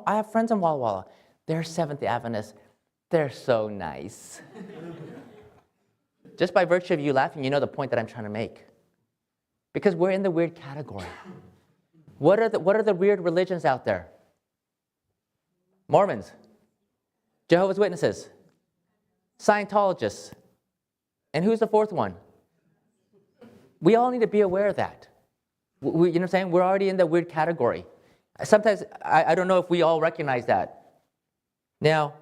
have friends in Walla Walla. They're Seventh-day Adventists. They're so nice. Just by virtue of you laughing, you know the point that I'm trying to make. Because we're in the weird category. What are the weird religions out there? Mormons, Jehovah's Witnesses, Scientologists, and who's the fourth one? We all need to be aware of that. You know what I'm saying? We're already in the weird category. Sometimes, I don't know if we all recognize that. Now,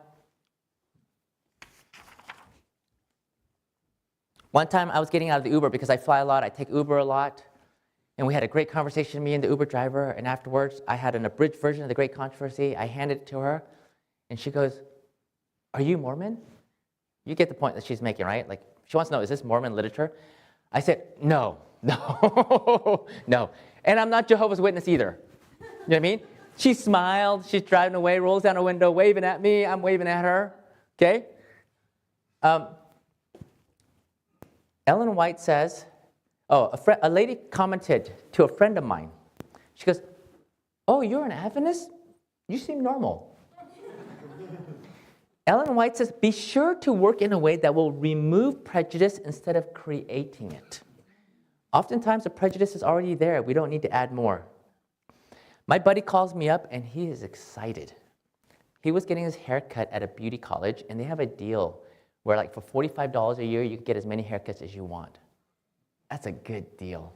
one time I was getting out of the Uber because I fly a lot, I take Uber a lot, and we had a great conversation, me and the Uber driver, and afterwards I had an abridged version of The Great Controversy. I handed it to her, and she goes, "Are you Mormon?" You get the point that she's making, right? Like, she wants to know, is this Mormon literature? I said, no. No. And I'm not Jehovah's Witness either. You know what I mean? She smiled, she's driving away, rolls down her window, waving at me, I'm waving at her, okay? Ellen White says, a lady commented to a friend of mine. She goes, "Oh, you're an Adventist? You seem normal." Ellen White says, be sure to work in a way that will remove prejudice instead of creating it. Oftentimes, the prejudice is already there. We don't need to add more. My buddy calls me up, and he is excited. He was getting his hair cut at a beauty college, and they have a deal where, like, for $45 a year, you can get as many haircuts as you want. That's a good deal.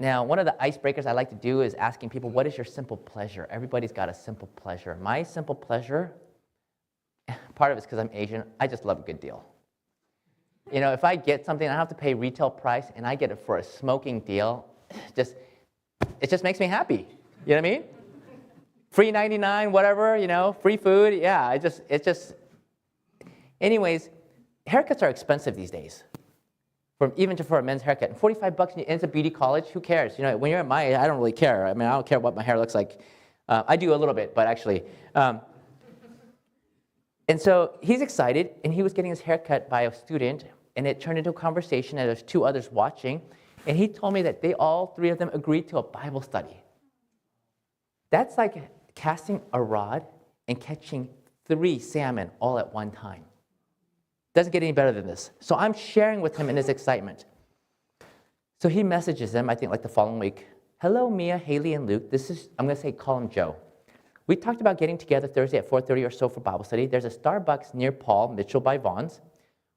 Now, one of the icebreakers I like to do is asking people, what is your simple pleasure? Everybody's got a simple pleasure. My simple pleasure, part of it's because I'm Asian, I just love a good deal. You know, if I get something, I don't have to pay retail price, and I get it for a smoking deal, it just makes me happy. You know what I mean? Free 99, whatever, you know, free food, yeah, Anyways, haircuts are expensive these days. Even for a men's haircut. And $45 and it's a beauty college, who cares? You know, when you're at my age, I don't really care. I mean, I don't care what my hair looks like. I do a little bit, but actually. And so he's excited, and he was getting his hair cut by a student, and it turned into a conversation, and there's 2 others watching, and he told me that all 3 of them agreed to a Bible study. That's like casting a rod and catching 3 salmon all at one time. Doesn't get any better than this. So I'm sharing with him in his excitement. So he messages them, I think like the following week. Hello, Mia, Haley, and Luke. I'm going to call him Joe. We talked about getting together Thursday at 4:30 or so for Bible study. There's a Starbucks near Paul Mitchell by Vaughn's.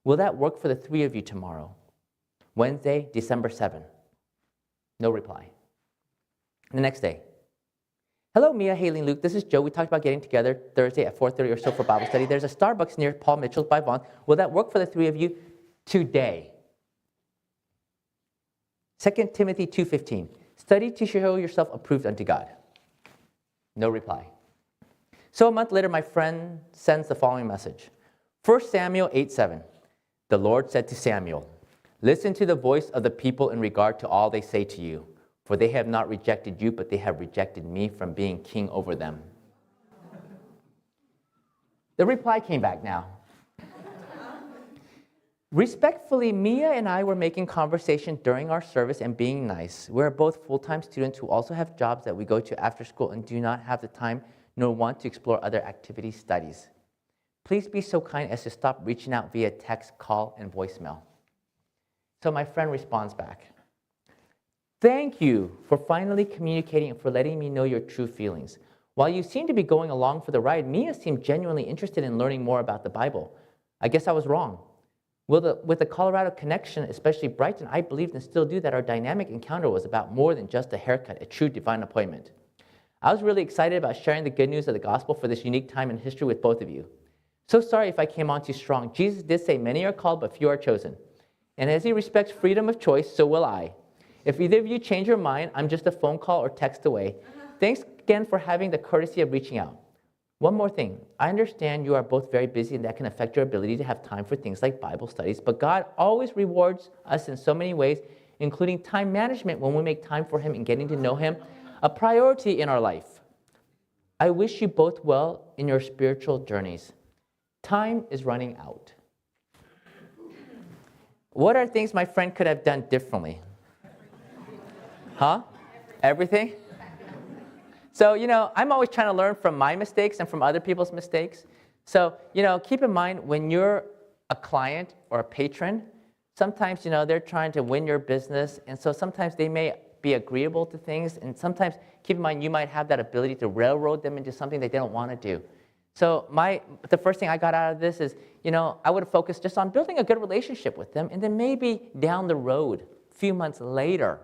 Will that work for the 3 of you tomorrow? Wednesday, December 7th. No reply. The next day. Hello, Mia, Haley, and Luke. This is Joe. We talked about getting together Thursday at 4:30 or so for Bible study. There's a Starbucks near Paul Mitchell by Vaughn's. Will that work for the 3 of you today? 2 Timothy 2:15. Study to show yourself approved unto God. No reply. So a month later, my friend sends the following message. 1 Samuel 8:7. The Lord said to Samuel, listen to the voice of the people in regard to all they say to you, for they have not rejected you, but they have rejected me from being king over them. The reply came back now. Respectfully, Mia and I were making conversation during our service and being nice. We're both full-time students who also have jobs that we go to after school and do not have the time nor want to explore other activities, studies. Please be so kind as to stop reaching out via text, call, and voicemail. So my friend responds back. Thank you for finally communicating and for letting me know your true feelings. While you seem to be going along for the ride, Mia seemed genuinely interested in learning more about the Bible. I guess I was wrong. With the Colorado connection, especially Brighton, I believed and still do that our dynamic encounter was about more than just a haircut, a true divine appointment. I was really excited about sharing the good news of the gospel for this unique time in history with both of you. So sorry if I came on too strong. Jesus did say many are called, but few are chosen. And as he respects freedom of choice, so will I. If either of you change your mind, I'm just a phone call or text away. Thanks again for having the courtesy of reaching out. One more thing. I understand you are both very busy and that can affect your ability to have time for things like Bible studies, but God always rewards us in so many ways, including time management when we make time for him and getting to know him, a priority in our life. I wish you both well in your spiritual journeys. Time is running out. What are things my friend could have done differently? Huh? Everything? So, I'm always trying to learn from my mistakes and from other people's mistakes. So, keep in mind when you're a client or a patron, sometimes, they're trying to win your business. And so sometimes they may be agreeable to things. And sometimes, keep in mind, you might have that ability to railroad them into something that they don't want to do. So the first thing I got out of this is, I would have focused just on building a good relationship with them. And then maybe down the road, a few months later,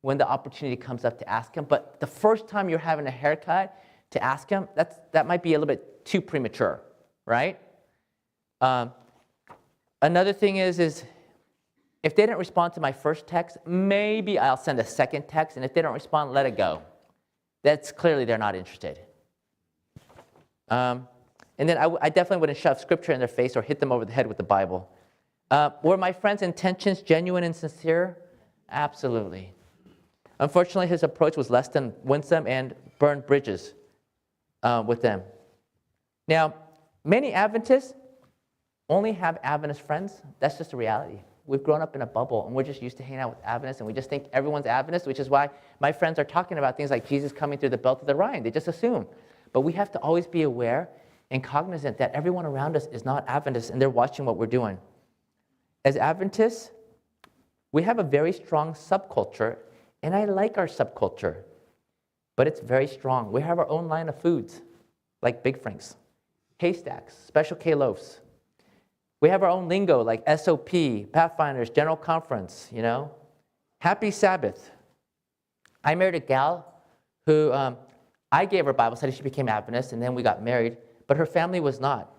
when the opportunity comes up to ask him. But the first time you're having a haircut to ask him, that might be a little bit too premature, right? Another thing is if they didn't respond to my first text, maybe I'll send a second text. And if they don't respond, let it go. That's clearly they're not interested. And then I definitely wouldn't shove scripture in their face or hit them over the head with the Bible. Were my friend's intentions genuine and sincere? Absolutely. Unfortunately, his approach was less than winsome and burned bridges with them. Now, many Adventists only have Adventist friends. That's just a reality. We've grown up in a bubble, and we're just used to hanging out with Adventists, and we just think everyone's Adventist, which is why my friends are talking about things like Jesus coming through the belt of the Rhine. They just assume. But we have to always be aware and cognizant that everyone around us is not Adventist, and they're watching what we're doing. As Adventists, we have a very strong subculture, and I like our subculture, but it's very strong. We have our own line of foods, like Big Franks, Haystacks, Special K loaves. We have our own lingo, like SOP, Pathfinders, General Conference, Happy Sabbath. I married a gal who I gave her Bible study. She became Adventist, and then we got married, but her family was not.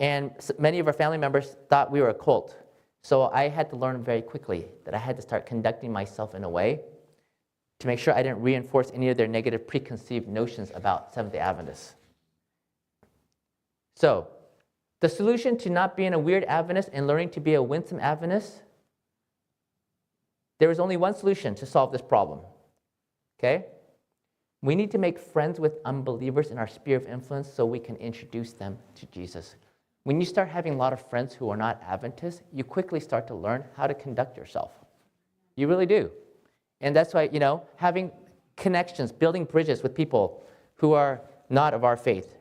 And many of her family members thought we were a cult. So I had to learn very quickly that I had to start conducting myself in a way to make sure I didn't reinforce any of their negative preconceived notions about Seventh-day Adventists. So, the solution to not being a weird Adventist and learning to be a winsome Adventist, there is only one solution to solve this problem, okay? We need to make friends with unbelievers in our sphere of influence so we can introduce them to Jesus. When you start having a lot of friends who are not Adventists, you quickly start to learn how to conduct yourself. You really do. And that's why, having connections, building bridges with people who are not of our faith.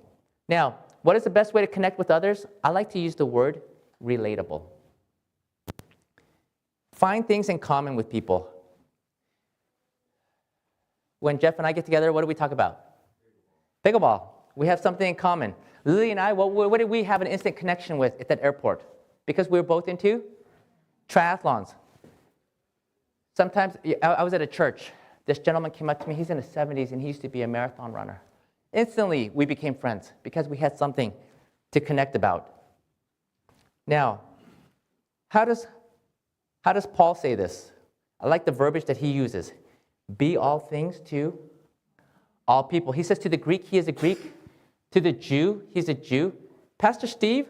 Now, what is the best way to connect with others? I like to use the word relatable. Find things in common with people. When Jeff and I get together, what do we talk about? Pickleball. We have something in common. Lily and I, what did we have an instant connection with at that airport? Because we were both into triathlons. Sometimes, I was at a church. This gentleman came up to me. He's in his 70s, and he used to be a marathon runner. Instantly, we became friends because we had something to connect about. Now, how does Paul say this? I like the verbiage that he uses. Be all things to all people. He says to the Greek, he is a Greek. To the Jew, he's a Jew. Pastor Steve,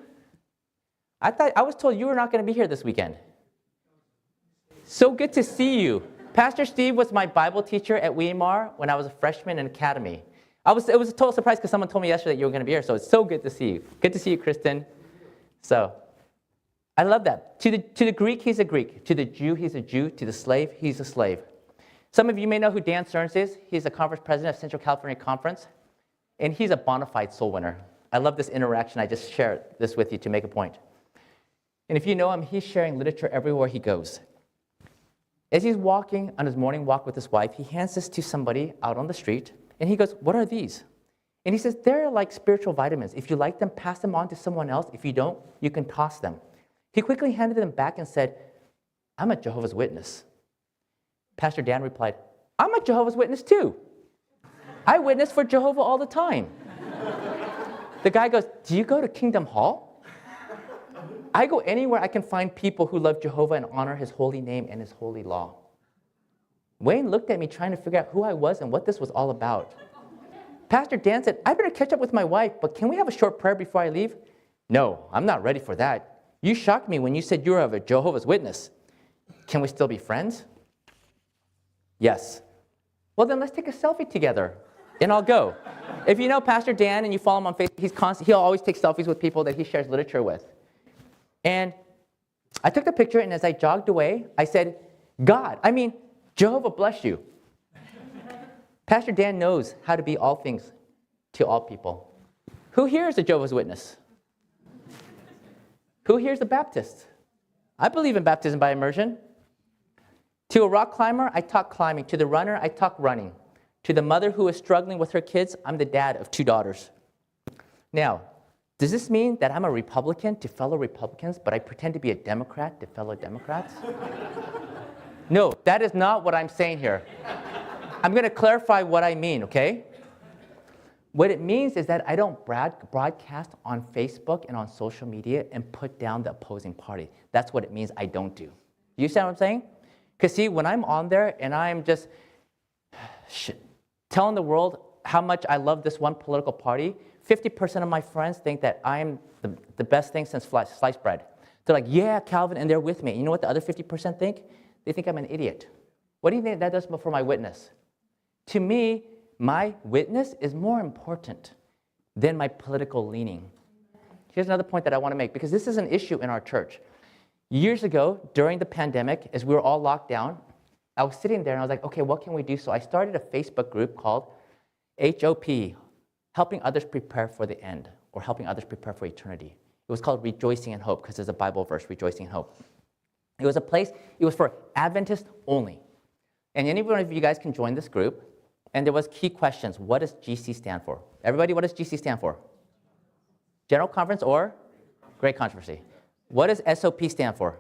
I was told you were not going to be here this weekend. So good to see you. Pastor Steve was my Bible teacher at Weimar when I was a freshman in academy. It was a total surprise because someone told me yesterday that you were going to be here, so it's so good to see you. Good to see you, Kristen. So, I love that. To the Greek, he's a Greek. To the Jew, he's a Jew. To the slave, he's a slave. Some of you may know who Dan Stearns is. He's the conference president of Central California Conference, and he's a bona fide soul winner. I love this interaction. I just share this with you to make a point. And if you know him, he's sharing literature everywhere he goes. As he's walking on his morning walk with his wife, he hands this to somebody out on the street, and he goes, "What are these?" And he says, "They're like spiritual vitamins. If you like them, pass them on to someone else. If you don't, you can toss them." He quickly handed them back and said, "I'm a Jehovah's Witness." Pastor Dan replied, "I'm a Jehovah's Witness too. I witness for Jehovah all the time." The guy goes, "Do you go to Kingdom Hall?" I go anywhere I can find people who love Jehovah and honor his holy name and his holy law. Wayne looked at me trying to figure out who I was and what this was all about. Pastor Dan said, "I better catch up with my wife, but can we have a short prayer before I leave?" "No, I'm not ready for that. You shocked me when you said you were of a Jehovah's Witness. Can we still be friends?" "Yes." "Well, then let's take a selfie together, and I'll go." If you know Pastor Dan and you follow him on Facebook, he'll always take selfies with people that he shares literature with. And I took the picture, and as I jogged away, I said, Jehovah bless you. Pastor Dan knows how to be all things to all people. Who here is a Jehovah's Witness? Who here is a Baptist? I believe in baptism by immersion. To a rock climber, I talk climbing. To the runner, I talk running. To the mother who is struggling with her kids, I'm the dad of 2 daughters. Now, does this mean that I'm a Republican to fellow Republicans, but I pretend to be a Democrat to fellow Democrats? No, that is not what I'm saying here. I'm going to clarify what I mean, okay? What it means is that I don't broadcast on Facebook and on social media and put down the opposing party. That's what it means I don't do. You understand what I'm saying? Because see, when I'm on there and I'm just telling the world how much I love this one political party, 50% of my friends think that I'm the best thing since sliced bread. They're like, "Yeah, Calvin," and they're with me. You know what the other 50% think? They think I'm an idiot. What do you think that does for my witness? To me, my witness is more important than my political leaning. Here's another point that I want to make, because this is an issue in our church. Years ago, during the pandemic, as we were all locked down, I was sitting there and I was like, okay, what can we do? So I started a Facebook group called HOP, Helping Others Prepare for the End, or Helping Others Prepare for Eternity. It was called Rejoicing in Hope, because there's a Bible verse, Rejoicing in Hope. It was a place, it was for Adventists only. And any one of you guys can join this group. And there was key questions. What does GC stand for? Everybody, what does GC stand for? General Conference or Great Controversy. What does SOP stand for?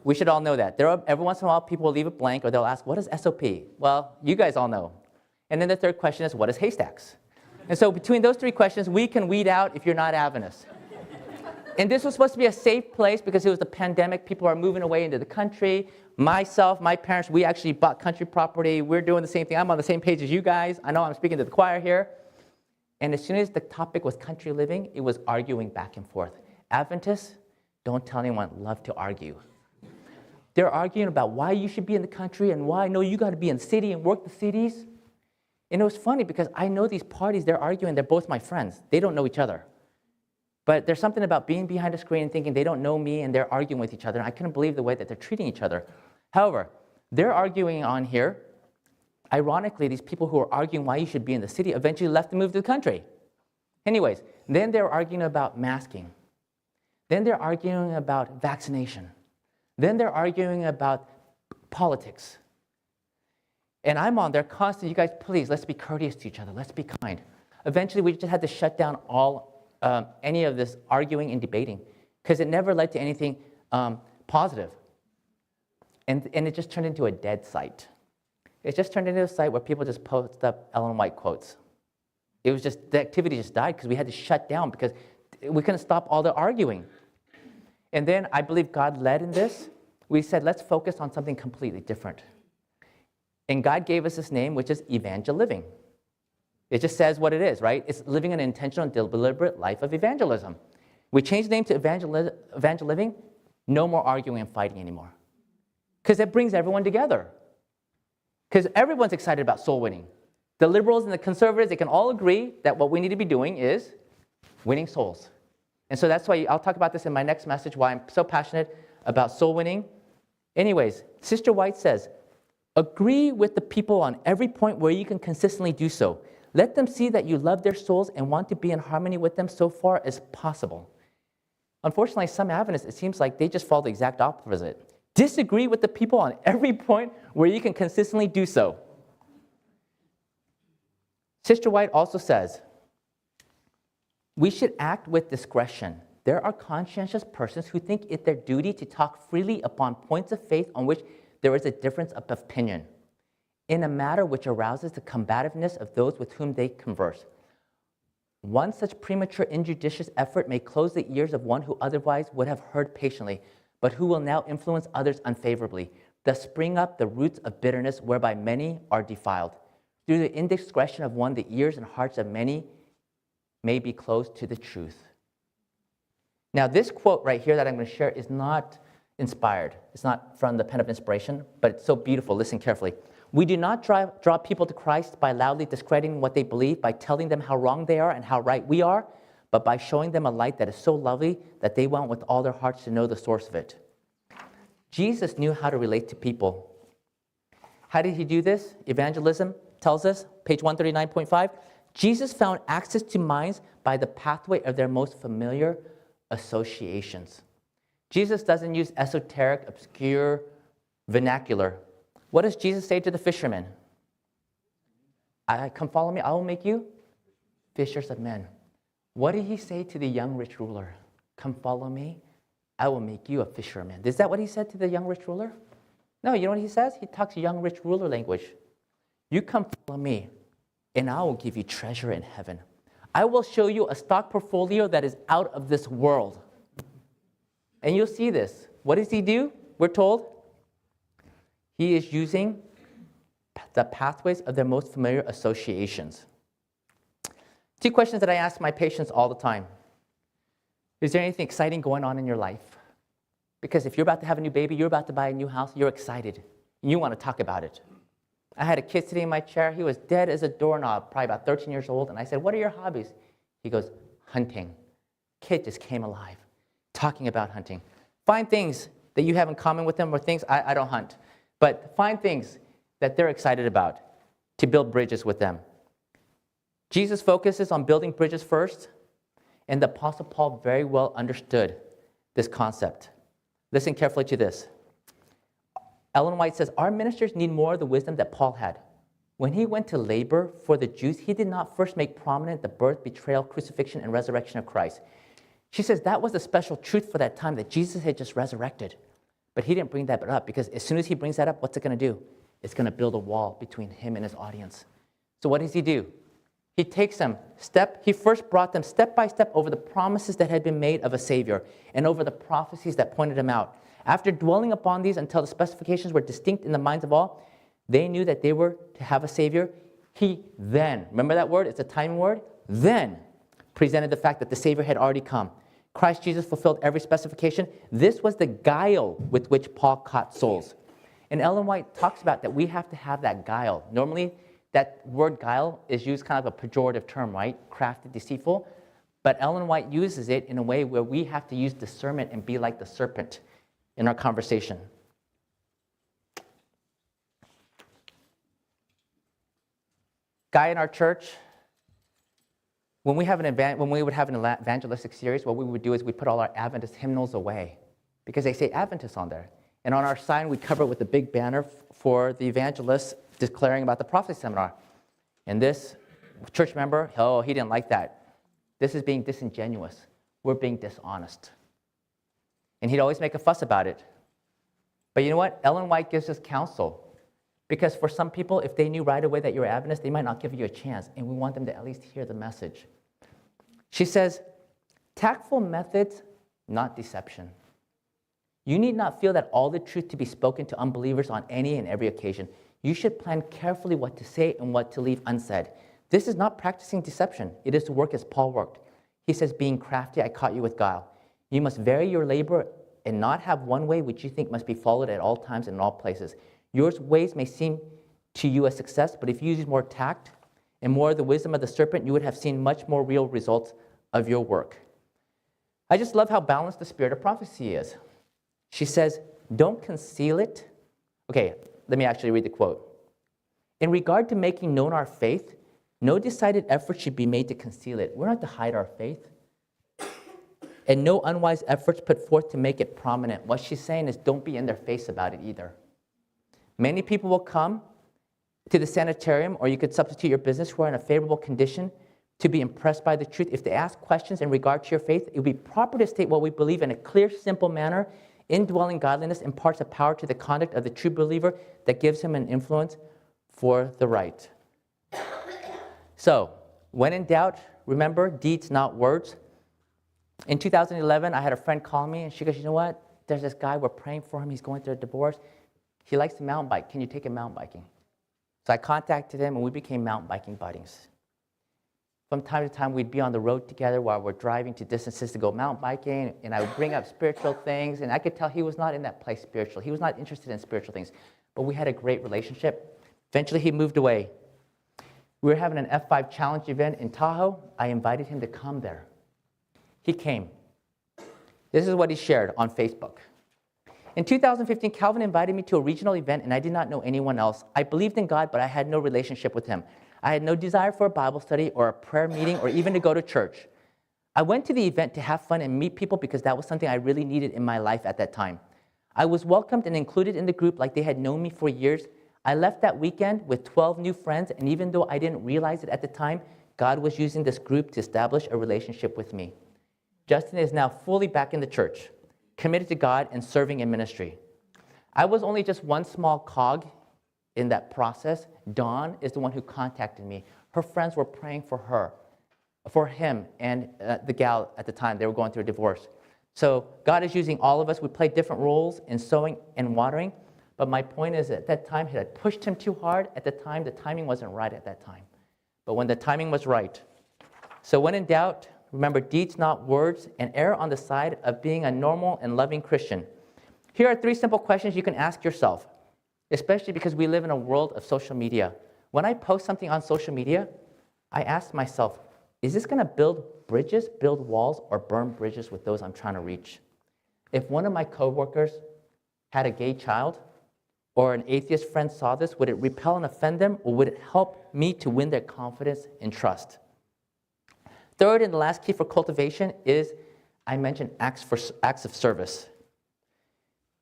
We should all know that. Every once in a while, people will leave it blank, or they'll ask, what is SOP? Well, you guys all know. And then the third question is, what is haystacks? And so between those 3 questions, we can weed out if you're not Adventist. And this was supposed to be a safe place because it was the pandemic. People are moving away into the country. Myself, my parents, we actually bought country property. We're doing the same thing. I'm on the same page as you guys. I know I'm speaking to the choir here. And as soon as the topic was country living, it was arguing back and forth. Adventists, don't tell anyone, love to argue. They're arguing about why you should be in the country and why, no, you got to be in the city and work the cities. And it was funny because I know these parties, they're arguing, they're both my friends. They don't know each other. But there's something about being behind a screen and thinking they don't know me and they're arguing with each other. And I couldn't believe the way that they're treating each other. However, they're arguing on here. Ironically, these people who are arguing why you should be in the city eventually left and moved to the country. Anyways, then they're arguing about masking. Then they're arguing about vaccination. Then they're arguing about politics. And I'm on there constantly, you guys, please, let's be courteous to each other. Let's be kind. Eventually, we just had to shut down any of this arguing and debating because it never led to anything positive. And it just turned into a dead site. It just turned into a site where people just post up Ellen White quotes. It was just, the activity just died because we had to shut down because we couldn't stop all the arguing. And then I believe God led in this. We said, let's focus on something completely different. And God gave us this name, which is Evangelism. It just says what it is, right? It's living an intentional and deliberate life of evangelism. We changed the name to Evangelism, no more arguing and fighting anymore. Because it brings everyone together. Because everyone's excited about soul winning. The liberals and the conservatives, they can all agree that what we need to be doing is winning souls. And so that's why I'll talk about this in my next message, why I'm so passionate about soul winning. Anyways, Sister White says, agree with the people on every point where you can consistently do so. Let them see that you love their souls and want to be in harmony with them so far as possible. Unfortunately, some Adventists, it seems like they just follow the exact opposite. Disagree with the people on every point where you can consistently do so. Sister White also says, we should act with discretion. There are conscientious persons who think it their duty to talk freely upon points of faith on which there is a difference of opinion, in a matter which arouses the combativeness of those with whom they converse. One such premature, injudicious effort may close the ears of one who otherwise would have heard patiently, but who will now influence others unfavorably. Thus spring up the roots of bitterness whereby many are defiled. Through the indiscretion of one, the ears and hearts of many may be closed to the truth. Now, this quote right here that I'm going to share is not inspired. It's not from the pen of inspiration, but it's so beautiful. Listen carefully. We do not draw people to Christ by loudly discrediting what they believe, by telling them how wrong they are and how right we are, but by showing them a light that is so lovely that they want with all their hearts to know the source of it. Jesus knew how to relate to people. How did he do this? Evangelism tells us, page 139.5, Jesus found access to minds by the pathway of their most familiar associations. Jesus doesn't use esoteric, obscure vernacular. What does Jesus say to the fishermen? Come follow me, I will make you fishers of men. What did he say to the young rich ruler? Come follow me, I will make you a fisher of men. Is that what he said to the young rich ruler? No, you know what he says? He talks young rich ruler language. You come follow me, and I will give you treasure in heaven. I will show you a stock portfolio that is out of this world. And you'll see this. What does he do? We're told he is using the pathways of their most familiar associations. 2 questions that I ask my patients all the time. Is there anything exciting going on in your life? Because if you're about to have a new baby, you're about to buy a new house, you're excited. You want to talk about it. I had a kid sitting in my chair. He was dead as a doorknob, probably about 13 years old. And I said, what are your hobbies? He goes, hunting. Kid just came alive, talking about hunting. Find things that you have in common with them or things, I don't hunt. But find things that they're excited about to build bridges with them. Jesus focuses on building bridges first, and the Apostle Paul very well understood this concept. Listen carefully to this. Ellen White says, our ministers need more of the wisdom that Paul had. When he went to labor for the Jews, he did not first make prominent the birth, betrayal, crucifixion, and resurrection of Christ. She says that was the special truth for that time, that Jesus had just resurrected. But he didn't bring that up, because as soon as he brings that up, what's it going to do? It's going to build a wall between him and his audience. So what does he do? He takes them he first brought them step by step over the promises that had been made of a Savior and over the prophecies that pointed him out. After dwelling upon these until the specifications were distinct in the minds of all, they knew that they were to have a Savior. He then, remember that word? It's a time word. Then presented the fact that the Savior had already come. Christ Jesus fulfilled every specification. This was the guile with which Paul caught souls. And Ellen White talks about that we have to have that guile. Normally, that word guile is used kind of a pejorative term, right? Crafty, deceitful. But Ellen White uses it in a way where we have to use discernment and be like the serpent in our conversation. Guy in our church, when we would have an evangelistic series, what we would do is we'd put all our Adventist hymnals away because they say Adventist on there. And on our sign, we'd cover it with a big banner for the evangelist declaring about the prophecy seminar. And this church member, he didn't like that. This is being disingenuous. We're being dishonest. And he'd always make a fuss about it. But you know what? Ellen White gives us counsel. Because for some people, if they knew right away that you're Adventist, they might not give you a chance. And we want them to at least hear the message. She says, tactful methods, not deception. You need not feel that all the truth to be spoken to unbelievers on any and every occasion. You should plan carefully what to say and what to leave unsaid. This is not practicing deception. It is to work as Paul worked. He says, being crafty, I caught you with guile. You must vary your labor and not have one way which you think must be followed at all times and in all places. Your ways may seem to you a success, but if you use more tact and more of the wisdom of the serpent, you would have seen much more real results of your work. I just love how balanced the spirit of prophecy is. She says, don't conceal it. Okay, let me actually read the quote. In regard to making known our faith, no decided effort should be made to conceal it. We're not to hide our faith. And no unwise efforts put forth to make it prominent. What she's saying is don't be in their face about it either. Many people will come to the sanitarium, or you could substitute your business, who are in a favorable condition to be impressed by the truth. If they ask questions in regard to your faith, it would be proper to state what we believe in a clear, simple manner. Indwelling godliness imparts a power to the conduct of the true believer that gives him an influence for the right. So, when in doubt, remember, deeds, not words. In 2011, I had a friend call me, and she goes, you know what? There's this guy, we're praying for him. He's going through a divorce. He likes to mountain bike. Can you take him mountain biking? So I contacted him, and we became mountain biking buddies. From time to time, we'd be on the road together while we're driving to distances to go mountain biking, and I would bring up spiritual things, and I could tell he was not in that place spiritual. He was not interested in spiritual things, but we had a great relationship. Eventually, he moved away. We were having an F5 challenge event in Tahoe. I invited him to come there. He came. This is what he shared on Facebook. In 2015, Calvin invited me to a regional event, and I did not know anyone else. I believed in God, but I had no relationship with him. I had no desire for a Bible study or a prayer meeting or even to go to church. I went to the event to have fun and meet people because that was something I really needed in my life at that time. I was welcomed and included in the group like they had known me for years. I left that weekend with 12 new friends, and even though I didn't realize it at the time, God was using this group to establish a relationship with me. Justin is now fully back in the church, committed to God and serving in ministry. I was only just one small cog in that process. Dawn is the one who contacted me. Her friends were praying for her, for him, and the gal at the time. They were going through a divorce. So God is using all of us. We play different roles in sowing and watering. But my point is, at that time, he had pushed him too hard. At the time, the timing wasn't right at that time. But when the timing was right. So when in doubt, remember deeds, not words, and err on the side of being a normal and loving Christian. Here are 3 simple questions you can ask yourself, especially because we live in a world of social media. When I post something on social media, I ask myself, is this going to build bridges, build walls, or burn bridges with those I'm trying to reach? If one of my coworkers had a gay child or an atheist friend saw this, would it repel and offend them, or would it help me to win their confidence and trust? Third, and the last key for cultivation is, I mentioned acts of service.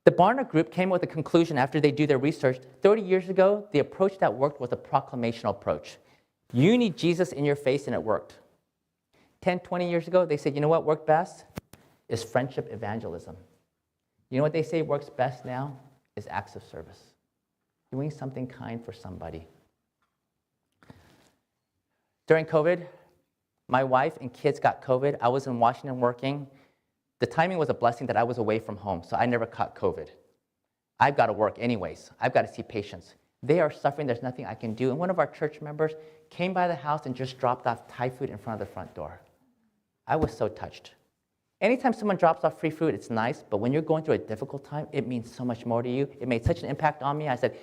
The Barna Group came with a conclusion after they do their research. 30 years ago, the approach that worked was a proclamational approach. You need Jesus in your face, and it worked. 10, 20 years ago, they said, you know what worked best? Is friendship evangelism. You know what they say works best now? Is acts of service. Doing something kind for somebody. During COVID, my wife and kids got COVID. I was in Washington working. The timing was a blessing that I was away from home, so I never caught COVID. I've got to work anyways. I've got to see patients. They are suffering. There's nothing I can do. And one of our church members came by the house and just dropped off Thai food in front of the front door. I was so touched. Anytime someone drops off free food, it's nice, but when you're going through a difficult time, it means so much more to you. It made such an impact on me. I said,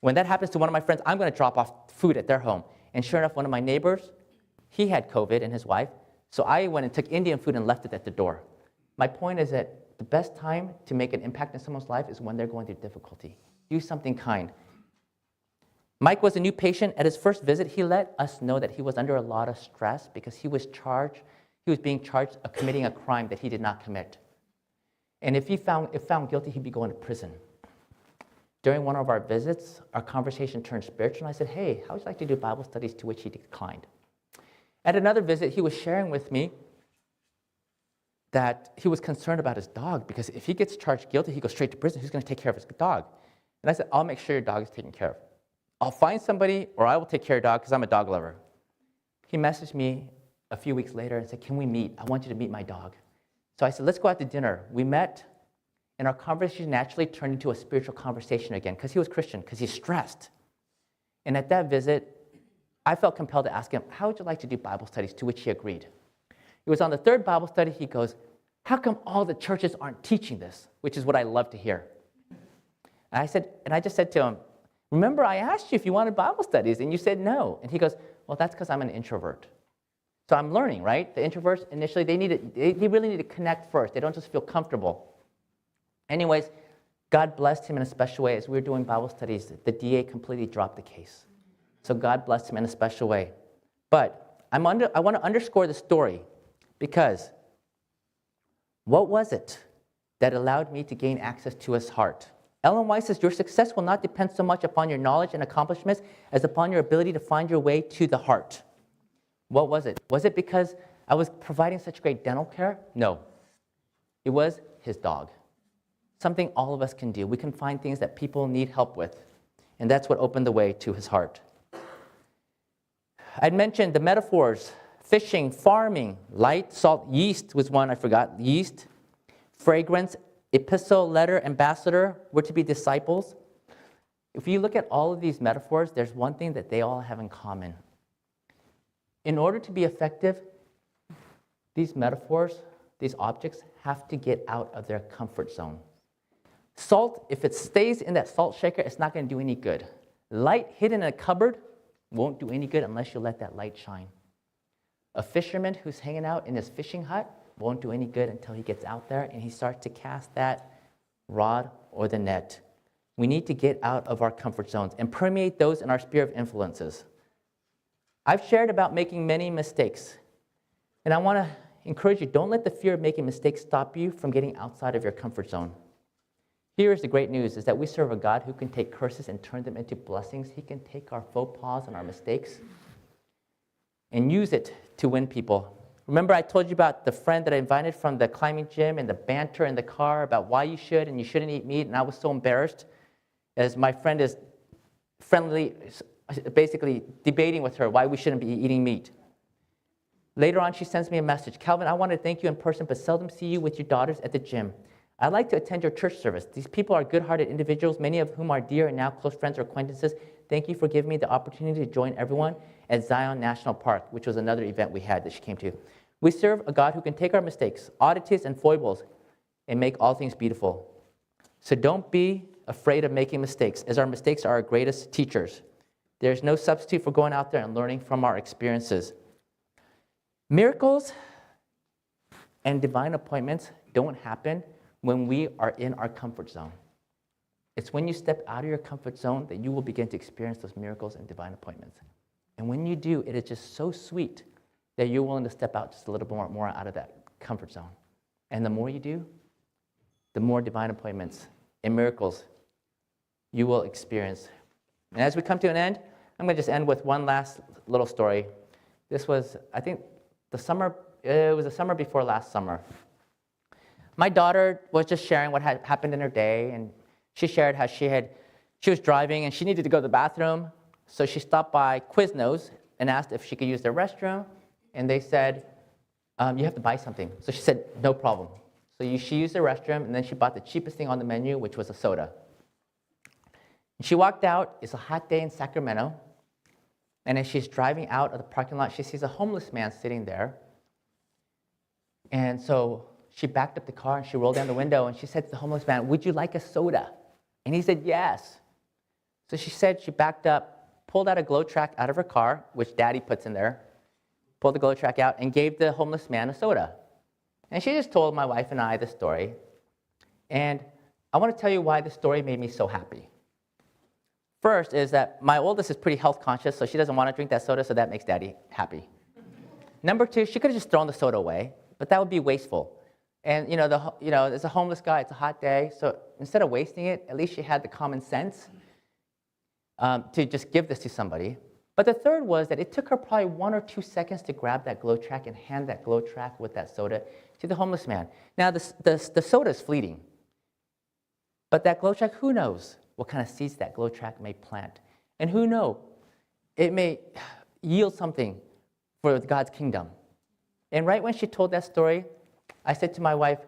When that happens to one of my friends, I'm going to drop off food at their home. And sure enough, one of my neighbors, he had COVID and his wife. So I went and took Indian food and left it at the door. My point is that the best time to make an impact in someone's life is when they're going through difficulty. Do something kind. Mike was a new patient. At his first visit, he let us know that he was under a lot of stress because he was being charged of committing a crime that he did not commit. And if found guilty, he'd be going to prison. During one of our visits, our conversation turned spiritual, and I said, hey, how would you like to do Bible studies? To which he declined. At another visit, he was sharing with me that he was concerned about his dog because if he gets charged guilty, he goes straight to prison. Who's going to take care of his dog? And I said, I'll make sure your dog is taken care of. I'll find somebody, or I will take care of your dog because I'm a dog lover. He messaged me a few weeks later and said, can we meet? I want you to meet my dog. So I said, let's go out to dinner. We met, and our conversation naturally turned into a spiritual conversation again because he was Christian, because he's stressed. And at that visit, I felt compelled to ask him, how would you like to do Bible studies? To which he agreed. It was on the third Bible study, he goes, how come all the churches aren't teaching this? Which is what I love to hear. And I just said to him, remember I asked you if you wanted Bible studies, and you said no. And he goes, well, that's because I'm an introvert. So I'm learning, right? The introverts, initially, they really need to connect first. They don't just feel comfortable. Anyways, God blessed him in a special way. As we were doing Bible studies, the DA completely dropped the case. So God blessed him in a special way. But I want to underscore the story because what was it that allowed me to gain access to his heart? Ellen White says, your success will not depend so much upon your knowledge and accomplishments as upon your ability to find your way to the heart. What was it? Was it because I was providing such great dental care? No. It was his dog. Something all of us can do. We can find things that people need help with. And that's what opened the way to his heart. I'd mentioned the metaphors, fishing, farming, light, salt, yeast was one I forgot. Yeast, fragrance, epistle, letter, ambassador were to be disciples. If you look at all of these metaphors, there's one thing that they all have in common. In order to be effective, these metaphors, these objects, have to get out of their comfort zone. Salt, if it stays in that salt shaker, it's not going to do any good. Light hidden in a cupboard won't do any good unless you let that light shine. A fisherman who's hanging out in his fishing hut won't do any good until he gets out there and he starts to cast that rod or the net. We need to get out of our comfort zones and permeate those in our sphere of influences. I've shared about making many mistakes, and I want to encourage you, don't let the fear of making mistakes stop you from getting outside of your comfort zone. Here is the great news, is that we serve a God who can take curses and turn them into blessings. He can take our faux pas and our mistakes and use it to win people. Remember I told you about the friend that I invited from the climbing gym and the banter in the car about why you should and you shouldn't eat meat, and I was so embarrassed as my friend is friendly, basically debating with her why we shouldn't be eating meat. Later on, she sends me a message. Calvin, I want to thank you in person, but seldom see you with your daughters at the gym. I'd like to attend your church service. These people are good-hearted individuals, many of whom are dear and now close friends or acquaintances. Thank you for giving me the opportunity to join everyone at Zion National Park, which was another event we had that she came to. We serve a God who can take our mistakes, oddities, and foibles and make all things beautiful. So don't be afraid of making mistakes, as our mistakes are our greatest teachers. There's no substitute for going out there and learning from our experiences. Miracles and divine appointments don't happen when we are in our comfort zone. It's when you step out of your comfort zone that you will begin to experience those miracles and divine appointments. And when you do, it is just so sweet that you're willing to step out just a little bit more out of that comfort zone. And the more you do, the more divine appointments and miracles you will experience. And as we come to an end, I'm going to just end with one last little story. This was, I think, it was the summer before last summer. My daughter was just sharing what had happened in her day, and she shared how she was driving and she needed to go to the bathroom, so she stopped by Quiznos and asked if she could use their restroom, and they said, you have to buy something. So she said, no problem. So she used the restroom, and then she bought the cheapest thing on the menu, which was a soda. And she walked out. It's a hot day in Sacramento, and as she's driving out of the parking lot, she sees a homeless man sitting there. And so she backed up the car and she rolled down the window and she said to the homeless man, would you like a soda? And he said, yes. So she said she backed up, pulled out a glow track out of her car, which Daddy puts in there, pulled the glow track out, and gave the homeless man a soda. And she just told my wife and I the story. And I want to tell you why the story made me so happy. First is that my oldest is pretty health conscious, so she doesn't want to drink that soda, so that makes Daddy happy. Number two, she could have just thrown the soda away, but that would be wasteful. And there's a homeless guy, it's a hot day, so instead of wasting it, at least she had the common sense to just give this to somebody. But the third was that it took her probably 1 or 2 seconds to grab that glow track and hand that glow track with that soda to the homeless man. Now, the soda is fleeting, but that glow track, who knows what kind of seeds that glow track may plant. And who knows, it may yield something for God's kingdom. And right when she told that story, I said to my wife,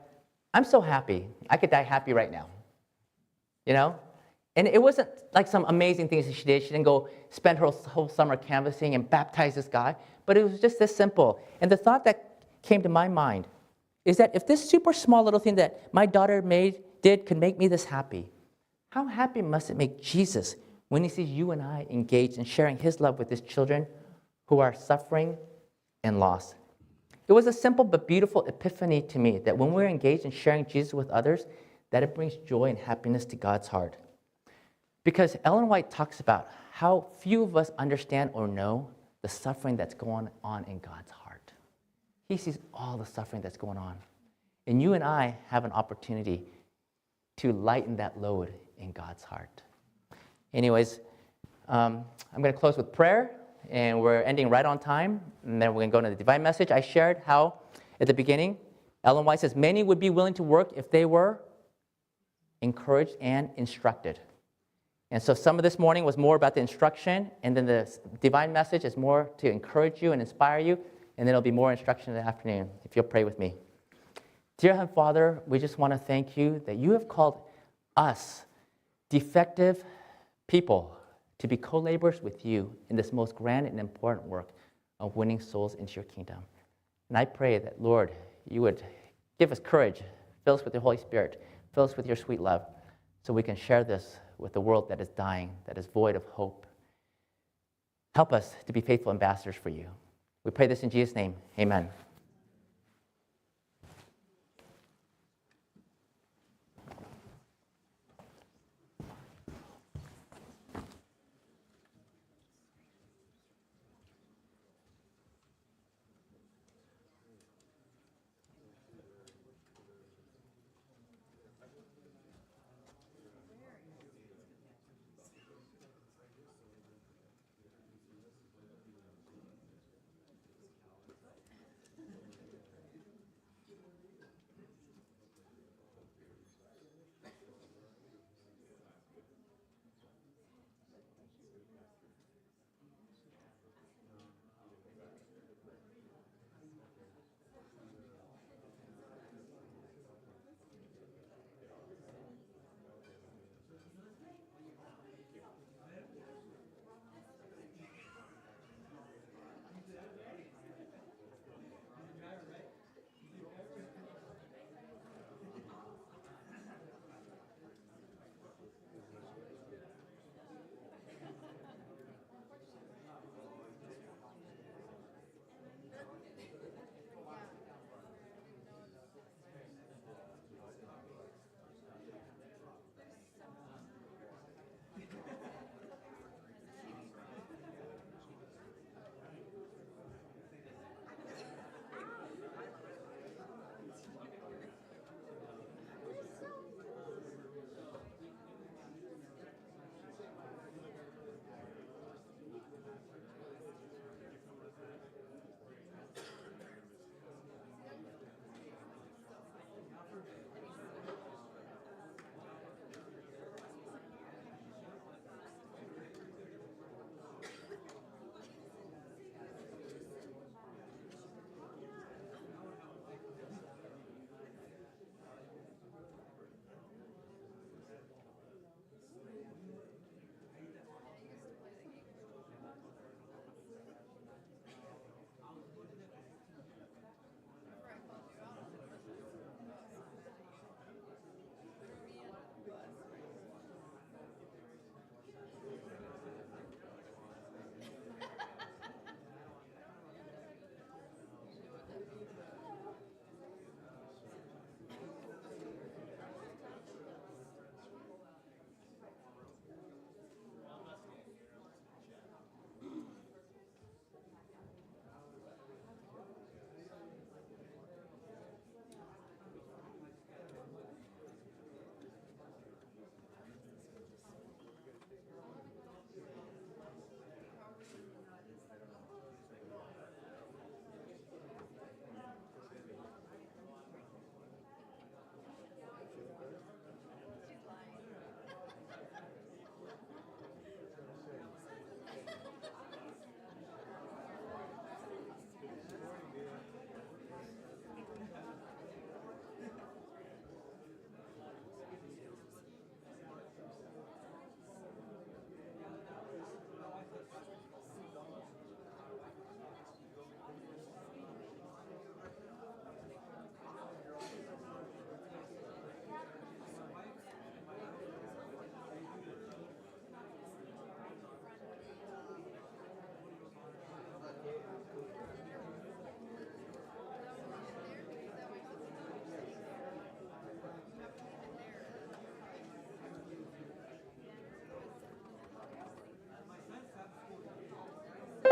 I'm so happy. I could die happy right now. You know? And it wasn't like some amazing things that she did. She didn't go spend her whole summer canvassing and baptize this guy. But it was just this simple. And the thought that came to my mind is that if this super small little thing that my daughter did could make me this happy, how happy must it make Jesus when he sees you and I engaged in sharing his love with his children who are suffering and lost? It was a simple but beautiful epiphany to me that when we're engaged in sharing Jesus with others, that it brings joy and happiness to God's heart. Because Ellen White talks about how few of us understand or know the suffering that's going on in God's heart. He sees all the suffering that's going on. And you and I have an opportunity to lighten that load in God's heart. Anyways, I'm going to close with prayer, and we're ending right on time, and then we're going to go into the divine message. I shared how, at the beginning, Ellen White says, many would be willing to work if they were encouraged and instructed. And so some of this morning was more about the instruction, and then the divine message is more to encourage you and inspire you, and then it'll be more instruction in the afternoon, if you'll pray with me. Dear Heavenly Father, we just want to thank you that you have called us, defective people, to be co-laborers with you in this most grand and important work of winning souls into your kingdom. And I pray that, Lord, you would give us courage, fill us with your Holy Spirit, fill us with your sweet love, so we can share this with the world that is dying, that is void of hope. Help us to be faithful ambassadors for you. We pray this in Jesus' name. Amen.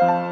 Amen.